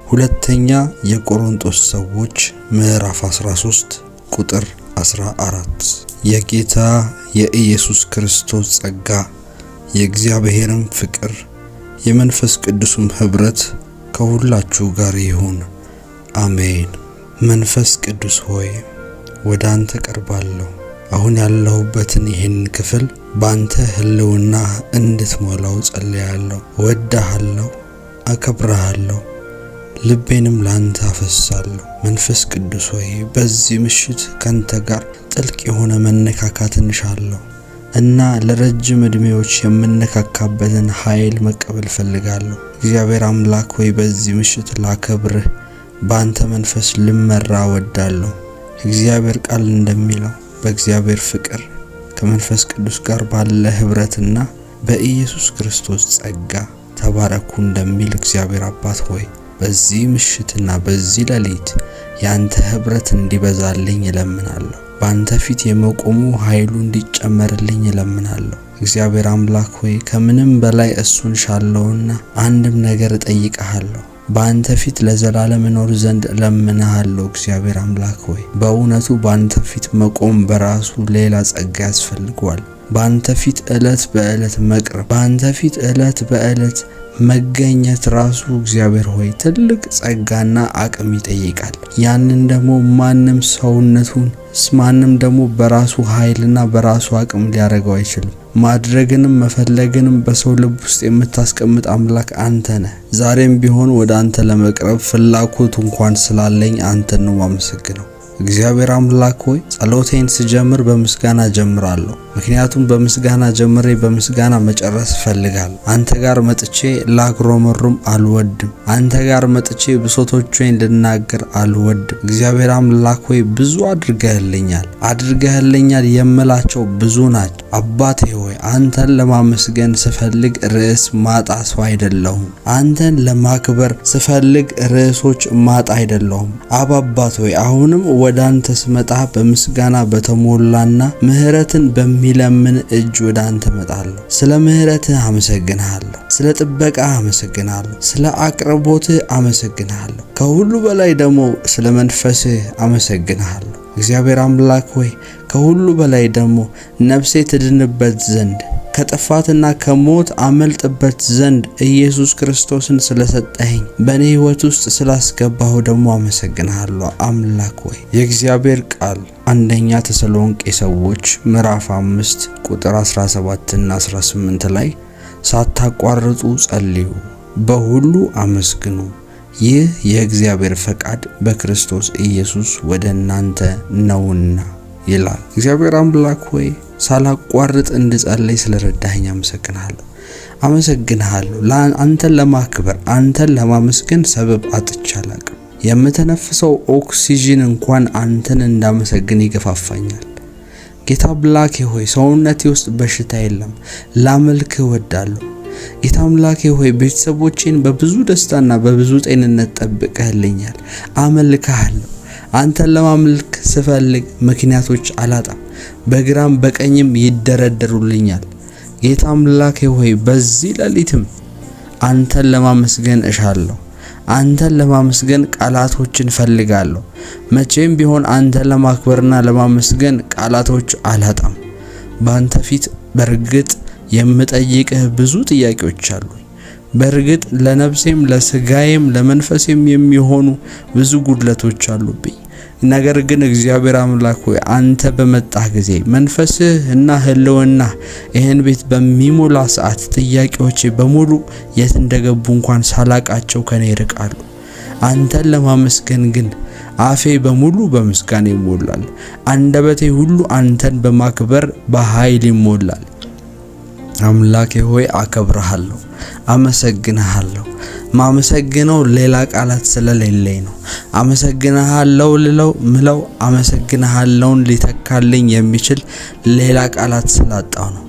ሁለተኛ የቆሮንቶስ ሰዎች ምዕራፍ 13 ቁጥር 14። የጌታ የኢየሱስ ክርስቶስ ጸጋ የእግዚአብሔርም ፍቅር የመንፈስ ቅዱስም ኅብረት ከሁላችሁ ጋር ይሁን፣ አሜን። መንፈስ ቅዱስ ሆይ ወደ አንተ ቀርባለሁ። አሁን ያለሁበትን ይህን ክፍል ባንተ ህልውና እንድትሞላው ጸልያለሁ። ወዳሃለሁ፣ አከብራሃለሁ፣ ልቤንም ላንተ አፈሳለሁ። መንፈስ ቅዱስ ሆይ በዚህ ምሽት ካንተ ጋር ጥልቅ የሆነ መነካካትን እንሻለሁ እና ለረጅም ዕድሜዎች የምነካካበትን ኃይል መቀበል ፈልጋለሁ። እግዚአብሔር አምላክ ሆይ በዚህ ምሽት ላከብርህ፣ ባንተ መንፈስ ልመራ ወዳለሁ። እግዚአብሔር ቃል እንደሚለው በእግዚአብሔር ፍቅር ከመንፈስ ቅዱስ ጋር ባለ ኅብረትና በኢየሱስ ክርስቶስ ጸጋ ተባረኩ እንደሚል እግዚአብሔር አባት ሆይ በዚህ ምሽትና በዚህ ሌሊት ያንተ ኅብረት እንዲበዛልኝ እለምናለሁ። ባንተ ፊት የመቆሙ ኃይሉ እንዲጨመርልኝ እለምናለሁ። እግዚአብሔር አምላክ ሆይ ከምንም በላይ እሱን ሻለውና አንድም ነገር እጠይቅሃለሁ። ባንተ ፊት ለዘላለም እኖር ዘንድ እለምንሃለሁ። እግዚአብሔር አምላክ ሆይ በእውነቱ ባንተ ፊት መቆም በራሱ ሌላ ጸጋ ያስፈልገዋል። ባንተ ፊት ዕለት በዕለት መቅረብ፣ ባንተ ፊት ዕለት በዕለት መገኘት ራሱ እግዚአብሔር ሆይ ትልቅ ጸጋና አቅም ይጠይቃል። ያንን ደግሞ ማንም ደግሞ በራሱ ኃይልና በራሱ አቅም ሊያደርገው አይችልም። ማድረግንም መፈለግንም በሰው ልብ ውስጥ የምታስቀምጥ አምላክ አንተ ነህ። ዛሬም ቢሆን ወደ አንተ ለመቅረብ ፍላጎት እንኳን ስላለኝ አንተን ነው ማመሰግነው። እግዚአብሔር አምላክ ሆይ ጸሎቴን ስጀምር በምስጋና ጀምራለሁ። ምክንያቱም በምስጋና ጀምሬ በምስጋና መጨረስ እፈልጋለሁ። አንተ ጋር መጥቼ ላግሮመሩም አልወድም። አንተ ጋር መጥቼ ብሶቶቼን ልናገር አልወድም። እግዚአብሔር አምላክ ሆይ ብዙ አድርገህልኛል የምላቸው ብዙ ናቸው። አባቴ ሆይ አንተን ለማመስገን ስፈልግ ርዕስ ማጣ ሰው አይደለሁም። አንተን ለማክበር ስፈልግ ርዕሶች ማጣ አይደለሁም። አባት ሆይ አሁንም ወደ አንተ ስመጣ በምስጋና በተሞላና ምህረትን በሚለምን እጅ ወደ አንተ መጣለሁ። ስለ ምህረትህ አመሰግንሃለሁ። ስለ ጥበቃ አመሰግንሃለሁ። ስለ አቅርቦትህ አመሰግንሃለሁ። ከሁሉ በላይ ደግሞ ስለ መንፈስህ አመሰግንሃለሁ። እግዚአብሔር አምላክ ሆይ ከሁሉ በላይ ደግሞ ነፍሴ ትድንበት ዘንድ ከጥፋትና ከሞት አመልጥበት ዘንድ ኢየሱስ ክርስቶስን ስለሰጠኸኝ በእኔ ሕይወት ውስጥ ስላስገባሁ ደግሞ አመሰግንሃለሁ። አምላክ ሆይ የእግዚአብሔር ቃል አንደኛ ተሰሎንቄ ሰዎች ምዕራፍ 5 ቁጥር 17 እና 18 ላይ ሳታቋርጡ ጸልዩ፣ በሁሉ አመስግኑ፣ ይህ የእግዚአብሔር ፈቃድ በክርስቶስ ኢየሱስ ወደ እናንተ ነውና ይላል። እግዚአብሔር አምላክ ሆይ ሳላቋርጥ እንድጸልይ ስለረዳኸኝ አመሰግንሃለሁ። አንተን ለማክበር አንተን ለማመስገን ሰበብ አጥቻለሁ። የምተነፍሰው ኦክሲጅን እንኳን አንተን እንዳመሰግን ይገፋፋኛል። ጌታ አምላኬ ሆይ ሰውነቴ ውስጥ በሽታ የለም፣ ላመልክህ እወዳለሁ። ጌታ አምላኬ ሆይ ቤተሰቦቼን በብዙ ደስታና በብዙ ጤንነት ጠብቀህልኛል፣ አመልክሃለሁ። አንተን ለማምለክ ስፈልግ ምክንያቶች አላጣም፣ በግራም በቀኝም ይደረደሩልኛል። ጌታ አምላኬ ሆይ በዚህ ሌሊትም አንተን ለማመስገን እሻለሁ። አንተን ለማመስገን ቃላቶችን ፈልጋለሁ። መቼም ቢሆን አንተን ለማክበርና ለማመስገን ቃላቶች አላጣም። በአንተ ፊት በርግጥ የምጠይቅህ ብዙ ጥያቄዎች አሉ። በርግጥ ለነፍሴም ለስጋዬም ለመንፈሴም የሚሆኑ ብዙ ጉድለቶች አሉብኝ። ነገር ግን እግዚአብሔር አምላክ ሆይ አንተ በመጣህ ጊዜ መንፈስህ እና ህልውና ይህን ቤት በሚሞላ ሰዓት ጥያቄዎቼ በሙሉ የት እንደገቡ እንኳን ሳላቃቸው ከኔ ይርቃሉ። አንተን ለማመስገን ግን አፌ በሙሉ በምስጋና ይሞላል። አንደበቴ ሁሉ አንተን በማክበር በኃይል ይሞላል። አምላኬ ሆይ አከብርሃለሁ፣ አመሰግንሃለሁ። ማመሰግነው ሌላ ቃላት ስለሌለኝ ነው። አመሰግንሃለሁ ምለው አመሰግንሃለውን ሊተካልኝ የሚችል ሌላ ቃላት ስላጣው ነው።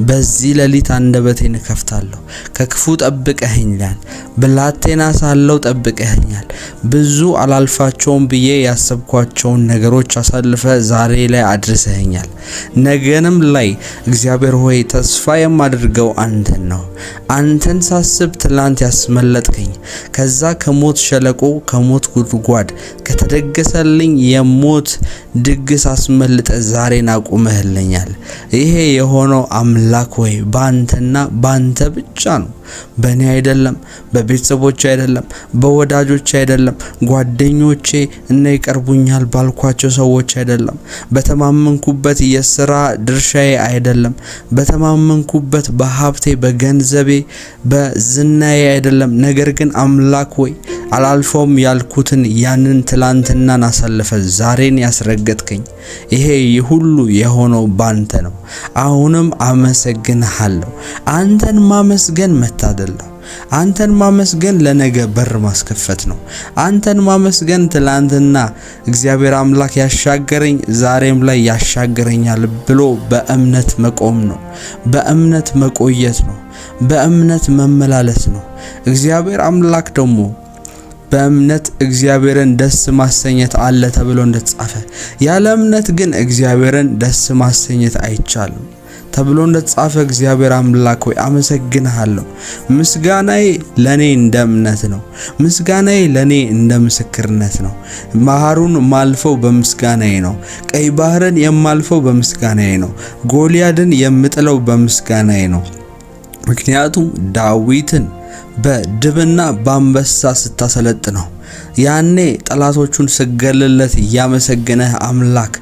በዚህ ሌሊት አንደበቴን እከፍታለሁ። ከክፉ ጠብቀኸኛል፣ ብላቴና ሳለሁ ጠብቀኸኛል። ብዙ አላልፋቸውም ብዬ ያሰብኳቸውን ነገሮች አሳልፈ ዛሬ ላይ አድርሰኸኛል። ነገንም ላይ እግዚአብሔር ሆይ ተስፋ የማደርገው አንተን ነው። አንተን ሳስብ ትላንት ያስመለጥከኝ ከዛ ከሞት ሸለቆ ከሞት ጉድጓድ ከተደገሰልኝ የሞት ድግስ አስመልጠ ዛሬን አቁመህልኛል። ይሄ የሆነው አምላክ ሆይ ባንተና ባንተ ብቻ ነው። በእኔ አይደለም፣ በቤተሰቦቼ አይደለም፣ በወዳጆቼ አይደለም፣ ጓደኞቼ እና ይቀርቡኛል ባልኳቸው ሰዎች አይደለም፣ በተማመንኩበት የሥራ ድርሻዬ አይደለም፣ በተማመንኩበት በሀብቴ በገንዘቤ በዝናዬ አይደለም። ነገር ግን አምላክ ሆይ አላልፎም ያልኩትን ያንን ትላንትናን አሳልፈ ዛሬን ያስረገጥከኝ ይሄ ሁሉ የሆነው ባንተ ነው። አሁንም አመሰግንሃለሁ። አንተን ማመስገን መታደል ነው። አንተን ማመስገን ለነገ በር ማስከፈት ነው። አንተን ማመስገን ትላንትና እግዚአብሔር አምላክ ያሻገረኝ ዛሬም ላይ ያሻገረኛል ብሎ በእምነት መቆም ነው። በእምነት መቆየት ነው። በእምነት መመላለስ ነው። እግዚአብሔር አምላክ ደግሞ በእምነት እግዚአብሔርን ደስ ማሰኘት አለ ተብሎ እንደተጻፈ ያለ እምነት ግን እግዚአብሔርን ደስ ማሰኘት አይቻልም ተብሎ እንደተጻፈ እግዚአብሔር አምላክ ሆይ አመሰግንሃለሁ። ምስጋናዬ ለኔ እንደ እምነት ነው። ምስጋናዬ ለኔ እንደ ምስክርነት ነው። ባህሩን ማልፈው በምስጋናዬ ነው። ቀይ ባህርን የማልፈው በምስጋናዬ ነው። ጎልያድን የምጥለው በምስጋናዬ ነው። ምክንያቱም ዳዊትን በድብና በአንበሳ ስታሰለጥነው ያኔ ጠላቶቹን ስገልለት ያመሰገነህ አምላክ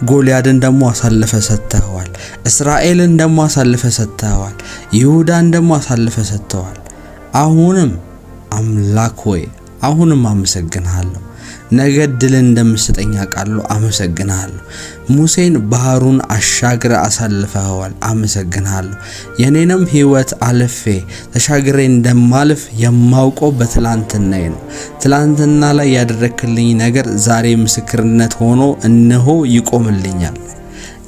ጎልያድን ደግሞ አሳልፈ ሰጥተዋል። እስራኤልን ደግሞ አሳልፈ ሰጥተዋል። ይሁዳን ደግሞ አሳልፈ ሰጥተዋል። አሁንም አምላክ ሆይ አሁንም አመሰግንሃለሁ። ነገ ድልን እንደምትሰጠኝ አውቃለሁ። አመሰግንሃለሁ። ሙሴን ባህሩን አሻግረ አሳልፈዋል። አመሰግንሃለሁ። የኔንም ሕይወት አልፌ ተሻግሬ እንደማልፍ የማውቀው በትላንትናዬ ነው። ትላንትና ላይ ያደረክልኝ ነገር ዛሬ ምስክርነት ሆኖ እነሆ ይቆምልኛል።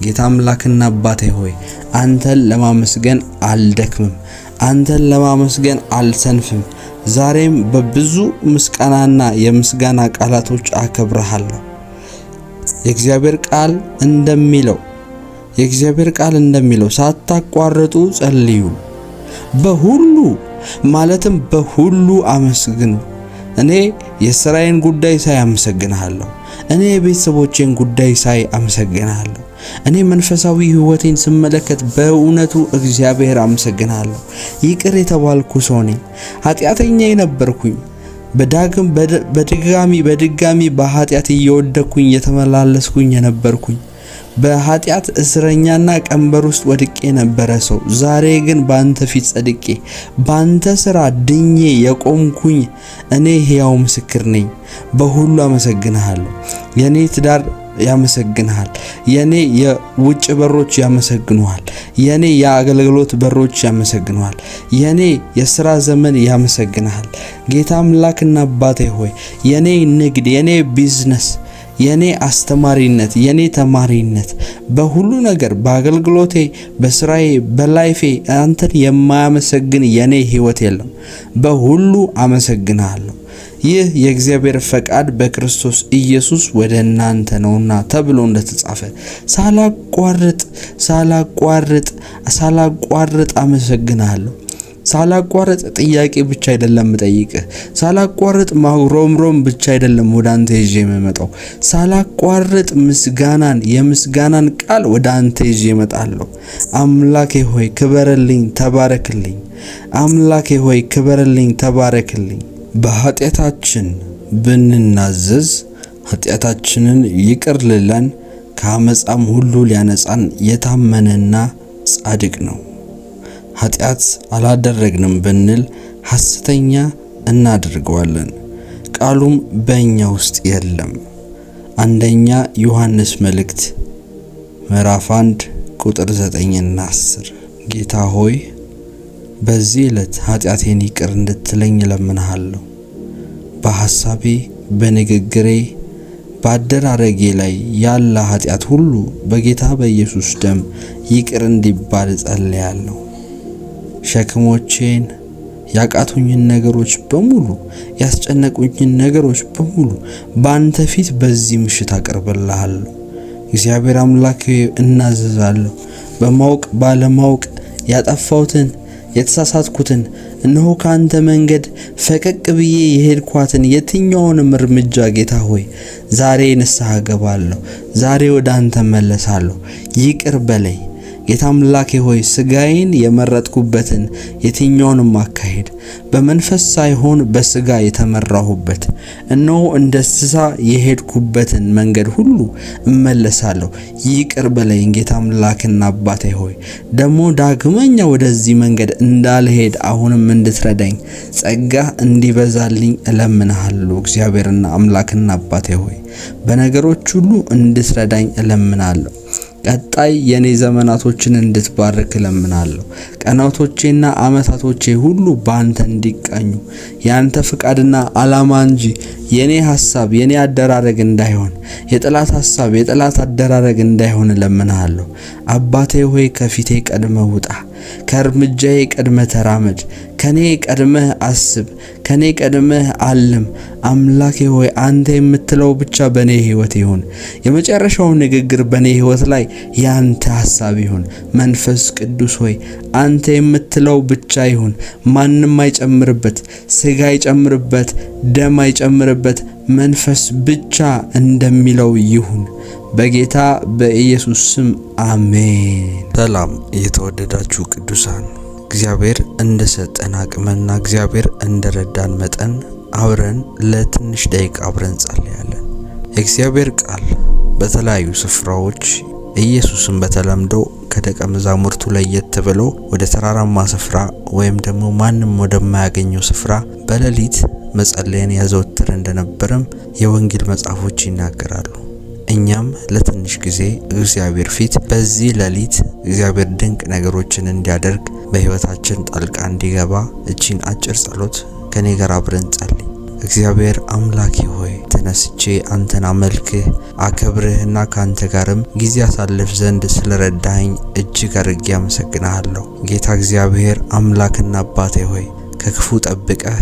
ጌታ አምላክና አባቴ ሆይ አንተን ለማመስገን አልደክምም። አንተን ለማመስገን አልሰንፍም። ዛሬም በብዙ ምስጋናና የምስጋና ቃላቶች አከብረሃለሁ። የእግዚአብሔር ቃል እንደሚለው ሳታቋርጡ ጸልዩ፣ በሁሉ ማለትም በሁሉ አመስግኑ። እኔ የሥራዬን ጉዳይ ሳይ አመሰግንሃለሁ። እኔ የቤተሰቦቼን ጉዳይ ሳይ አመሰግንሃለሁ። እኔ መንፈሳዊ ሕይወቴን ስመለከት በእውነቱ እግዚአብሔር አመሰግንሃለሁ። ይቅር የተባልኩ ሰው ነኝ። ኃጢአተኛ የነበርኩኝ በድጋሚ በኃጢአት እየወደኩኝ የተመላለስኩኝ የነበርኩኝ በኃጢአት እስረኛና ቀንበር ውስጥ ወድቄ የነበረ ሰው ዛሬ ግን ባንተ ፊት ጸድቄ ባንተ ሥራ ድኜ የቆምኩኝ እኔ ሕያው ምስክር ነኝ። በሁሉ አመሰግንሃለሁ። የኔ ትዳር ያመሰግንሃል። የኔ የውጭ በሮች ያመሰግኑሃል። የኔ የአገልግሎት በሮች ያመሰግኑሃል። የኔ የሥራ ዘመን ያመሰግንሃል። ጌታ አምላክና አባቴ ሆይ የኔ ንግድ፣ የኔ ቢዝነስ፣ የኔ አስተማሪነት፣ የኔ ተማሪነት፣ በሁሉ ነገር በአገልግሎቴ፣ በስራዬ፣ በላይፌ አንተን የማያመሰግን የኔ ሕይወት የለም። በሁሉ አመሰግንሃለሁ። ይህ የእግዚአብሔር ፈቃድ በክርስቶስ ኢየሱስ ወደ እናንተ ነውና ተብሎ እንደተጻፈ ሳላቋርጥ አመሰግንሃለሁ። ሳላቋርጥ ጥያቄ ብቻ አይደለም ጠይቅህ። ሳላቋርጥ ማግሮምሮም ብቻ አይደለም ወደ አንተ ይዤ የምመጣው። ሳላቋርጥ የምስጋናን ቃል ወደ አንተ ይዤ እመጣለሁ። አምላኬ ሆይ ክበረልኝ፣ ተባረክልኝ። አምላኬ ሆይ ክበረልኝ፣ ተባረክልኝ። በኃጢአታችን ብንናዘዝ ኃጢአታችንን ይቅር ሊለን ከአመፃም ሁሉ ሊያነጻን የታመነና ጻድቅ ነው። ኃጢአት አላደረግንም ብንል ሐሰተኛ እናደርገዋለን፣ ቃሉም በእኛ ውስጥ የለም። አንደኛ ዮሐንስ መልእክት ምዕራፍ 1 ቁጥር 9 እና 10። ጌታ ሆይ በዚህ ዕለት ኃጢአቴን ይቅር እንድትለኝ እለምንሃለሁ። በሐሳቤ፣ በንግግሬ፣ በአደራረጌ ላይ ያለ ኃጢአት ሁሉ በጌታ በኢየሱስ ደም ይቅር እንዲባል ጸልያለሁ። ሸክሞቼን፣ ያቃቱኝን ነገሮች በሙሉ፣ ያስጨነቁኝን ነገሮች በሙሉ በአንተ ፊት በዚህ ምሽት አቀርብልሃለሁ። እግዚአብሔር አምላኬ እናዘዛለሁ። በማወቅ ባለማወቅ ያጠፋሁትን የተሳሳትኩትን እነሆ ካንተ መንገድ ፈቀቅ ብዬ የሄድኳትን የትኛውንም እርምጃ ጌታ ሆይ ዛሬ ንስሐ ገባለሁ። ዛሬ ወደ አንተ መለሳለሁ። ይቅር በለኝ ጌታ አምላኬ ሆይ ስጋዬን የመረጥኩበትን የትኛውንም አካሄድ በመንፈስ ሳይሆን በስጋ የተመራሁበት እነሆ እንደ እንስሳ የሄድኩበትን መንገድ ሁሉ እመለሳለሁ። ይቅር በለኝ ጌታ አምላክና አባቴ ሆይ ደግሞ ዳግመኛ ወደዚህ መንገድ እንዳልሄድ አሁንም እንድትረዳኝ ጸጋ እንዲበዛልኝ እለምናለሁ። እግዚአብሔርና አምላክና አባቴ ሆይ በነገሮች ሁሉ እንድትረዳኝ እለምናለሁ። ቀጣይ የኔ ዘመናቶችን እንድትባርክ እለምናለሁ። ቀናቶቼና አመታቶቼ ሁሉ ባንተ እንዲቃኙ ያንተ ፍቃድና ዓላማ እንጂ የኔ ሐሳብ የኔ አደራረግ እንዳይሆን የጠላት ሐሳብ የጠላት አደራረግ እንዳይሆን እለምናለሁ። አባቴ ሆይ ከፊቴ ቀድመህ ውጣ፣ ከእርምጃዬ ቀድመህ ተራመድ፣ ከኔ ቀድመህ አስብ፣ ከኔ ቀድመህ አልም። አምላኬ ሆይ አንተ የምትለው ብቻ በኔ ህይወት ይሁን። የመጨረሻው ንግግር በኔ ህይወት ላይ ያንተ ሐሳብ ይሁን። መንፈስ ቅዱስ ሆይ አንተ የምትለው ብቻ ይሁን። ማንም አይጨምርበት፣ ስጋ አይጨምርበት፣ ደም አይጨምርበት፣ መንፈስ ብቻ እንደሚለው ይሁን። በጌታ በኢየሱስ ስም አሜን። ሰላም የተወደዳችሁ ቅዱሳን፣ እግዚአብሔር እንደሰጠን አቅምና እግዚአብሔር እንደረዳን መጠን አብረን ለትንሽ ደቂቃ አብረን ጸልያለን። የእግዚአብሔር ቃል በተለያዩ ስፍራዎች ኢየሱስን በተለምዶ ከደቀ መዛሙርቱ ለየት ብሎ ወደ ተራራማ ስፍራ ወይም ደግሞ ማንም ወደማያገኘው ስፍራ በሌሊት መጸለይን ያዘወትር እንደነበረም የወንጌል መጽሐፎች ይናገራሉ። እኛም ለትንሽ ጊዜ እግዚአብሔር ፊት በዚህ ሌሊት እግዚአብሔር ድንቅ ነገሮችን እንዲያደርግ በህይወታችን ጣልቃ እንዲገባ እቺን አጭር ጸሎት ከኔ ጋር አብረን ጸልይ። እግዚአብሔር አምላኬ ሆይ ተነስቼ አንተን አመልክህ አከብርህና ካንተ ጋርም ጊዜ አሳልፍ ዘንድ ስለረዳኸኝ እጅግ አድርጌ አመሰግናለሁ። ጌታ እግዚአብሔር አምላክና አባቴ ሆይ ከክፉ ጠብቀህ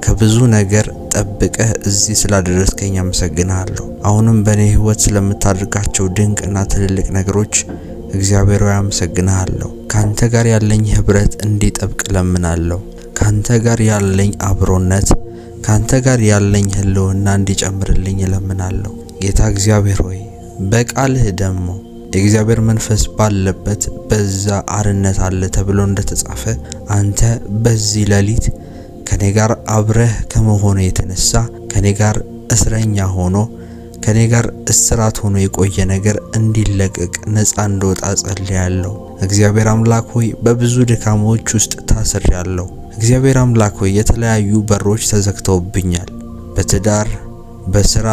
ከብዙ ነገር ጠብቀህ እዚህ ስላደረስከኝ አመሰግናለሁ። አሁንም በኔ ህይወት ስለምታደርጋቸው ድንቅና ትልልቅ ነገሮች እግዚአብሔር ሆይ አመሰግናለሁ። ካንተ ጋር ያለኝ ህብረት እንዲጠብቅ ለምናለሁ። ካንተ ጋር ያለኝ አብሮነት ካንተ ጋር ያለኝ ህልውና እንዲጨምርልኝ ለምናለሁ። ጌታ እግዚአብሔር ሆይ በቃልህ ደግሞ የእግዚአብሔር መንፈስ ባለበት በዛ አርነት አለ ተብሎ እንደተጻፈ አንተ በዚህ ሌሊት ከኔ ጋር አብረህ ከመሆኑ የተነሳ ከኔ ጋር እስረኛ ሆኖ ከኔ ጋር እስራት ሆኖ የቆየ ነገር እንዲለቀቅ ነፃ እንደወጣ ጸልያለሁ። እግዚአብሔር አምላክ ሆይ በብዙ ድካሞች ውስጥ ታስሬያለሁ። እግዚአብሔር አምላክ ሆይ የተለያዩ በሮች ተዘግተውብኛል። በትዳር፣ በስራ፣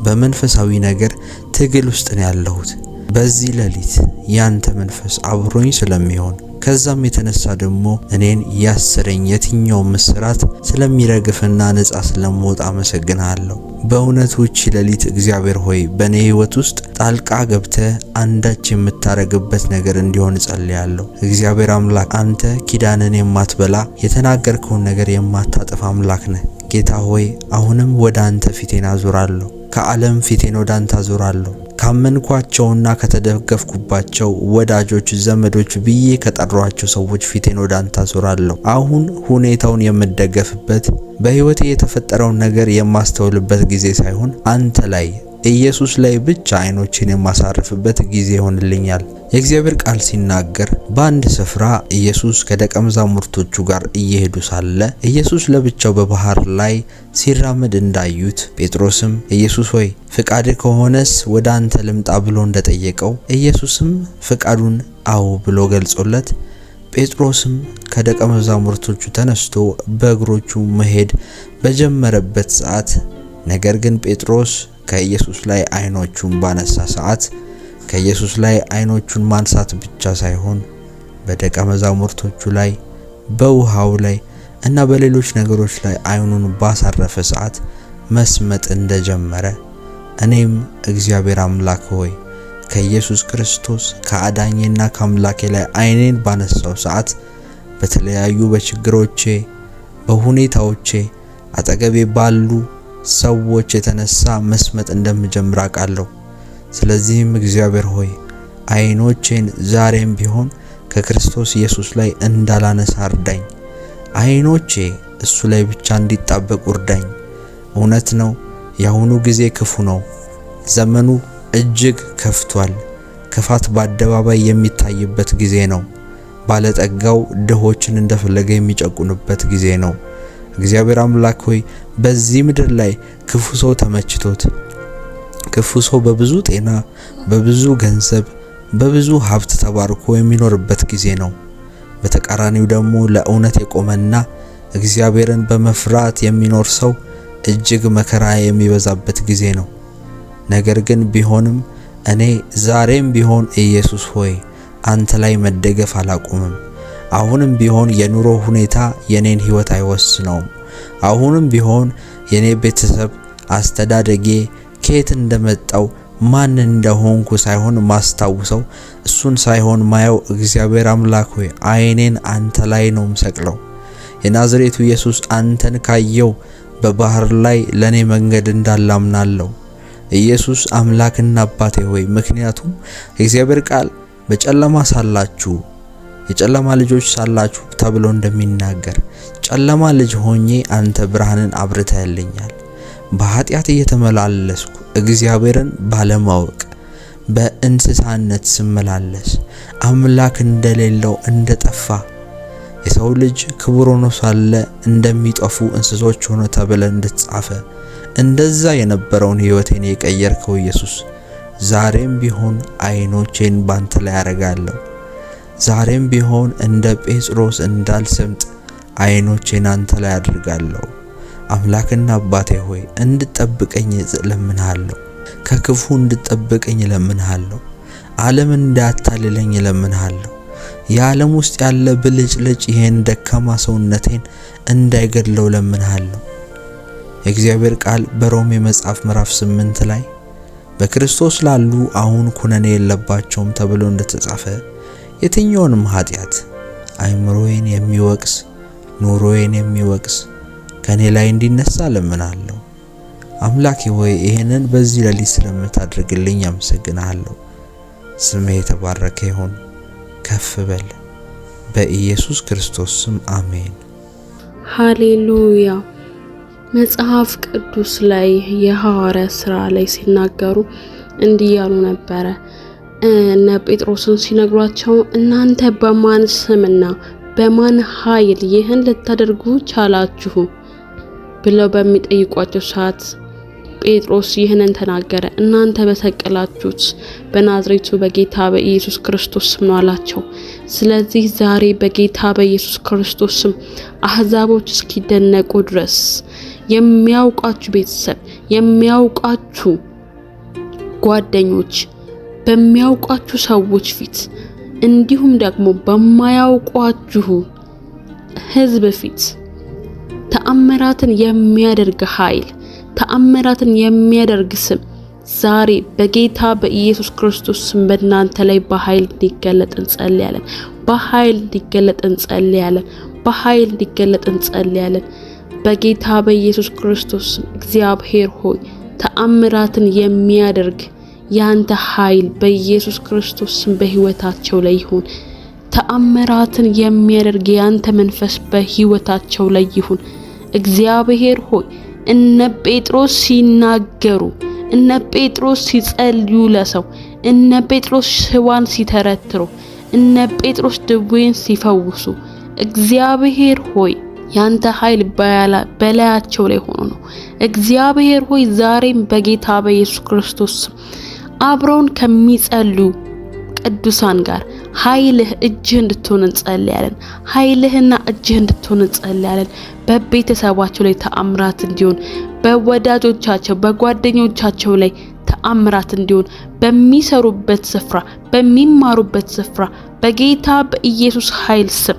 በመንፈሳዊ ነገር ትግል ውስጥ ነው ያለሁት። በዚህ ሌሊት ያንተ መንፈስ አብሮኝ ስለሚሆን ከዛም የተነሳ ደግሞ እኔን ያሰረኝ የትኛው ምስራት ስለሚረግፍና ነፃ ስለምወጣ አመሰግናለሁ። በእውነቱ እቺ ሌሊት እግዚአብሔር ሆይ በኔ ህይወት ውስጥ ጣልቃ ገብተህ አንዳች የምታረግበት ነገር እንዲሆን ጸልያለሁ። እግዚአብሔር አምላክ አንተ ኪዳንን የማትበላ የተናገርከውን ነገር የማታጠፋ አምላክ ነህ። ጌታ ሆይ አሁንም ወደ አንተ ፊቴን አዞራለሁ። ከዓለም ፊቴን ወደ አንተ አዞራለሁ። ካመንኳቸውና ከተደገፍኩባቸው ወዳጆች ዘመዶች ብዬ ከጠሯቸው ሰዎች ፊቴን ወደ አንተ አዞራለሁ። አሁን ሁኔታውን የምደገፍበት በህይወቴ የተፈጠረውን ነገር የማስተውልበት ጊዜ ሳይሆን አንተ ላይ ኢየሱስ ላይ ብቻ አይኖችን የማሳርፍበት ጊዜ ይሆንልኛል። የእግዚአብሔር ቃል ሲናገር በአንድ ስፍራ ኢየሱስ ከደቀ መዛሙርቶቹ ጋር እየሄዱ ሳለ ኢየሱስ ለብቻው በባህር ላይ ሲራመድ እንዳዩት ጴጥሮስም ኢየሱስ ሆይ ፍቃድህ ከሆነስ ወደ አንተ ልምጣ ብሎ እንደጠየቀው ኢየሱስም ፍቃዱን አዎ ብሎ ገልጾለት ጴጥሮስም ከደቀ መዛሙርቶቹ ተነስቶ በእግሮቹ መሄድ በጀመረበት ሰዓት ነገር ግን ጴጥሮስ ከኢየሱስ ላይ አይኖቹን ባነሳ ሰዓት ከኢየሱስ ላይ አይኖቹን ማንሳት ብቻ ሳይሆን በደቀ መዛሙርቶቹ ላይ በውሃው ላይ እና በሌሎች ነገሮች ላይ አይኑን ባሳረፈ ሰዓት መስመጥ እንደጀመረ እኔም እግዚአብሔር አምላክ ሆይ ከኢየሱስ ክርስቶስ ከአዳኜና ከአምላኬ ላይ ዓይኔን ባነሳው ሰዓት በተለያዩ በችግሮቼ በሁኔታዎቼ አጠገቤ ባሉ ሰዎች የተነሳ መስመጥ እንደምጀምር አውቃለሁ። ስለዚህም እግዚአብሔር ሆይ ዓይኖቼን ዛሬም ቢሆን ከክርስቶስ ኢየሱስ ላይ እንዳላነሳ እርዳኝ። ዓይኖቼ እሱ ላይ ብቻ እንዲጣበቁ እርዳኝ። እውነት ነው፣ የአሁኑ ጊዜ ክፉ ነው። ዘመኑ እጅግ ከፍቷል። ክፋት በአደባባይ የሚታይበት ጊዜ ነው። ባለጠጋው ድሆችን እንደፈለገ የሚጨቁንበት ጊዜ ነው። እግዚአብሔር አምላክ ሆይ በዚህ ምድር ላይ ክፉ ሰው ተመችቶት ክፉ ሰው በብዙ ጤና፣ በብዙ ገንዘብ፣ በብዙ ሀብት ተባርኮ የሚኖርበት ጊዜ ነው። በተቃራኒው ደግሞ ለእውነት የቆመና እግዚአብሔርን በመፍራት የሚኖር ሰው እጅግ መከራ የሚበዛበት ጊዜ ነው። ነገር ግን ቢሆንም እኔ ዛሬም ቢሆን ኢየሱስ ሆይ አንተ ላይ መደገፍ አላቆምም። አሁንም ቢሆን የኑሮ ሁኔታ የኔን ሕይወት አይወስነውም። አሁንም ቢሆን የኔ ቤተሰብ አስተዳደጌ ከየት እንደመጣው ማን እንደሆንኩ ሳይሆን ማስታውሰው እሱን ሳይሆን ማየው እግዚአብሔር አምላክ ሆይ ዓይኔን አንተ ላይ ነው ምሰቅለው። የናዝሬቱ ኢየሱስ አንተን ካየው በባህር ላይ ለኔ መንገድ እንዳላምናለሁ። ኢየሱስ አምላክና አባቴ ሆይ ምክንያቱም የእግዚአብሔር ቃል በጨለማ ሳላችሁ የጨለማ ልጆች ሳላችሁ ተብሎ እንደሚናገር ጨለማ ልጅ ሆኜ አንተ ብርሃንን አብርተህልኛል። በኃጢአት እየተመላለስኩ እግዚአብሔርን ባለማወቅ በእንስሳነት ስመላለስ አምላክ እንደሌለው እንደጠፋ የሰው ልጅ ክቡር ሆኖ ሳለ እንደሚጠፉ እንስሶች ሆኖ ተብለ እንደተጻፈ እንደዛ የነበረውን ሕይወቴን የቀየርከው ኢየሱስ ዛሬም ቢሆን ዓይኖቼን ባንተ ላይ አረጋለሁ። ዛሬም ቢሆን እንደ ጴጥሮስ እንዳልሰምጥ ዓይኖቼን አንተ ላይ አድርጋለሁ። አምላክና አባቴ ሆይ እንድጠብቀኝ እለምንሃለሁ። ከክፉ እንድጠብቀኝ እለምንሃለሁ። ዓለም እንዳታልለኝ እለምንሃለሁ። የዓለም ውስጥ ያለ ብልጭልጭ ይሄን ደካማ ሰውነቴን እንዳይገድለው እለምንሃለሁ። የእግዚአብሔር ቃል በሮሜ መጽሐፍ ምዕራፍ 8 ላይ በክርስቶስ ላሉ አሁን ኩነኔ የለባቸውም ተብሎ እንደተጻፈ የትኛውንም ኃጢአት አይምሮዬን የሚወቅስ ኑሮዬን የሚወቅስ ከኔ ላይ እንዲነሳ እለምናለሁ። አምላኬ ሆይ ይሄንን በዚህ ሌሊት ስለምታደርግልኝ አመሰግናለሁ። ስምህ የተባረከ ይሁን። ከፍ በል። በኢየሱስ ክርስቶስ ስም አሜን። ሃሌሉያ። መጽሐፍ ቅዱስ ላይ የሐዋርያት ሥራ ላይ ሲናገሩ እንዲህ ያሉ ነበረ። እነ ጴጥሮስን ሲነግሯቸው እናንተ በማን ስምና በማን ኃይል ይህን ልታደርጉ ቻላችሁ ብለው በሚጠይቋቸው ሰዓት ጴጥሮስ ይህንን ተናገረ። እናንተ በሰቀላችሁት በናዝሬቱ በጌታ በኢየሱስ ክርስቶስ ስም ነው አላቸው። ስለዚህ ዛሬ በጌታ በኢየሱስ ክርስቶስ ስም አህዛቦች እስኪደነቁ ድረስ የሚያውቃችሁ ቤተሰብ፣ የሚያውቃችሁ ጓደኞች፣ በሚያውቃችሁ ሰዎች ፊት እንዲሁም ደግሞ በማያውቋችሁ ሕዝብ ፊት ተአምራትን የሚያደርግ ኃይል፣ ተአምራትን የሚያደርግ ስም ዛሬ በጌታ በኢየሱስ ክርስቶስ ስም በእናንተ ላይ በኃይል እንዲገለጥ እንጸልያለን። በኃይል እንዲገለጥ እንጸልያለን። በኃይል እንዲገለጥ እንጸልያለን። በጌታ በኢየሱስ ክርስቶስ ስም እግዚአብሔር ሆይ ተአምራትን የሚያደርግ ያንተ ኃይል በኢየሱስ ክርስቶስ ስም በህይወታቸው ላይ ይሁን። ተአምራትን የሚያደርግ ያንተ መንፈስ በህይወታቸው ላይ ይሁን። እግዚአብሔር ሆይ እነ ጴጥሮስ ሲናገሩ፣ እነ ጴጥሮስ ሲጸልዩ ለሰው፣ እነ ጴጥሮስ ሽባን ሲተረትሩ፣ እነ ጴጥሮስ ድውይን ሲፈውሱ እግዚአብሔር ሆይ ያንተ ኃይል በላያቸው ላይ ሆኖ ነው። እግዚአብሔር ሆይ ዛሬም በጌታ በኢየሱስ ክርስቶስ አብረውን ከሚጸልዩ ቅዱሳን ጋር ኃይልህ እጅህ እንድትሆን እንጸልያለን። ኃይልህና እጅህ እንድትሆን እንጸልያለን። በቤተሰባቸው ላይ ተአምራት እንዲሆን፣ በወዳጆቻቸው በጓደኞቻቸው ላይ ተአምራት እንዲሆን፣ በሚሰሩበት ስፍራ በሚማሩበት ስፍራ በጌታ በኢየሱስ ኃይል ስም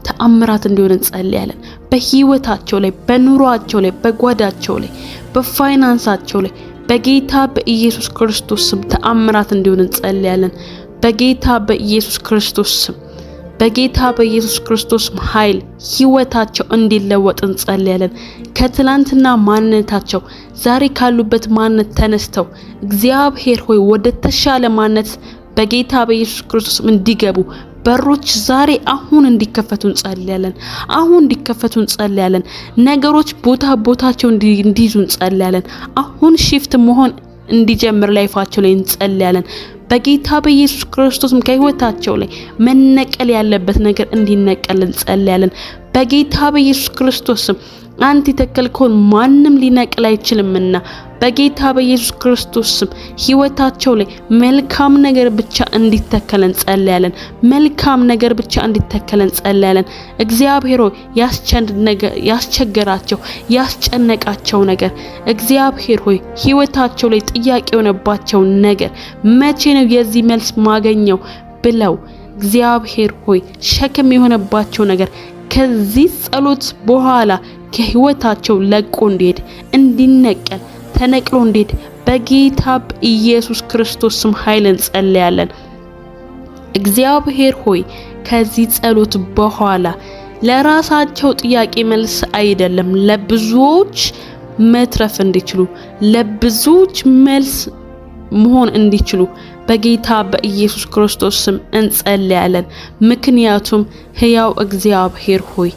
ተአምራት እንዲሆን እንጸልያለን። በህይወታቸው ላይ፣ በኑሯቸው ላይ፣ በጓዳቸው ላይ፣ በፋይናንሳቸው ላይ፣ በጌታ በኢየሱስ ክርስቶስ ስም ተአምራት እንዲሆን እንጸልያለን። በጌታ በኢየሱስ ክርስቶስ ስም በጌታ በኢየሱስ ክርስቶስ ኃይል ህይወታቸው እንዲለወጥ እንጸልያለን። ከትላንትና ማንነታቸው ዛሬ ካሉበት ማንነት ተነስተው እግዚአብሔር ሆይ ወደ ተሻለ ማንነት በጌታ በኢየሱስ ክርስቶስ እንዲገቡ በሮች ዛሬ አሁን እንዲከፈቱ እንጸልያለን። አሁን እንዲከፈቱ እንጸልያለን። ነገሮች ቦታቸው እንዲይዙ እንጸልያለን። አሁን ሺፍት መሆን እንዲጀምር ላይፋቸው ላይ እንጸልያለን። በጌታ በኢየሱስ ክርስቶስም ከህይወታቸው ላይ መነቀል ያለበት ነገር እንዲነቀል እንጸልያለን። በጌታ በኢየሱስ ክርስቶስም አንተ የተከልከውን ማንም ሊነቅል አይችልምና በጌታ በኢየሱስ ክርስቶስም ህይወታቸው ላይ መልካም ነገር ብቻ እንዲተከል እንጸልያለን። መልካም ነገር ብቻ እንዲተከል እንጸልያለን። እግዚአብሔር ሆይ ያስቸገራቸው ያስጨነቃቸው ነገር እግዚአብሔር ሆይ ህይወታቸው ላይ ጥያቄ የሆነባቸው ነገር መቼ ነው የዚህ መልስ ማገኘው ብለው እግዚአብሔር ሆይ ሸክም የሆነባቸው ነገር ከዚህ ጸሎት በኋላ ከህይወታቸው ለቆ እንዲሄድ እንዲነቀል ተነቅሎ እንዲሄድ በጌታ በኢየሱስ ክርስቶስ ስም ኃይል እንጸልያለን። እግዚአብሔር ሆይ ከዚህ ጸሎት በኋላ ለራሳቸው ጥያቄ መልስ አይደለም ለብዙዎች መትረፍ እንዲችሉ ለብዙዎች መልስ መሆን እንዲችሉ በጌታ በኢየሱስ ክርስቶስ ስም እንጸልያለን። ምክንያቱም ሕያው እግዚአብሔር ሆይ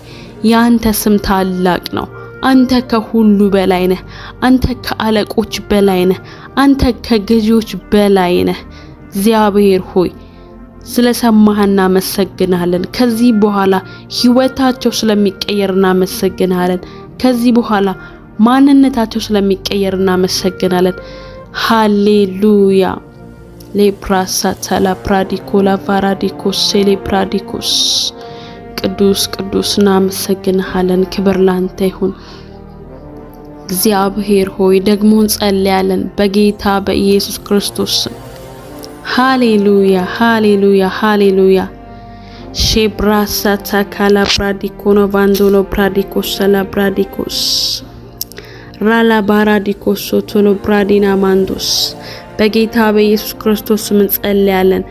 ያንተ ስም ታላቅ ነው። አንተ ከሁሉ በላይ ነህ። አንተ ከአለቆች በላይ ነህ። አንተ ከገዢዎች በላይ ነህ። እግዚአብሔር ሆይ ስለሰማህና እናመሰግናለን። ከዚህ በኋላ ህይወታቸው ስለሚቀየር እናመሰግናለን። ከዚህ በኋላ ማንነታቸው ስለሚቀየር እናመሰግናለን። ሃሌሉያ ሌፕራሳታ ላፕራዲኮላ ቫራዲኮስ ሴሌፕራዲኮስ ቅዱስ ቅዱስ እናመሰግናለን። ክብር ላንተ ይሁን እግዚአብሔር ሆይ። ደግሞ እንጸልያለን በጌታ በኢየሱስ ክርስቶስ ስም። ሃሌሉያ ሃሌሉያ ሃሌሉያ ሼብራሳታ ካላፕራዲኮኖ ቫንዶሎ ፕራዲኮስ ሰላፕራዲኮስ ራላ ባራዲኮስ ቶሎ ፕራዲና ማንዶስ በጌታ በኢየሱስ ክርስቶስ ስም እንጸልያለን።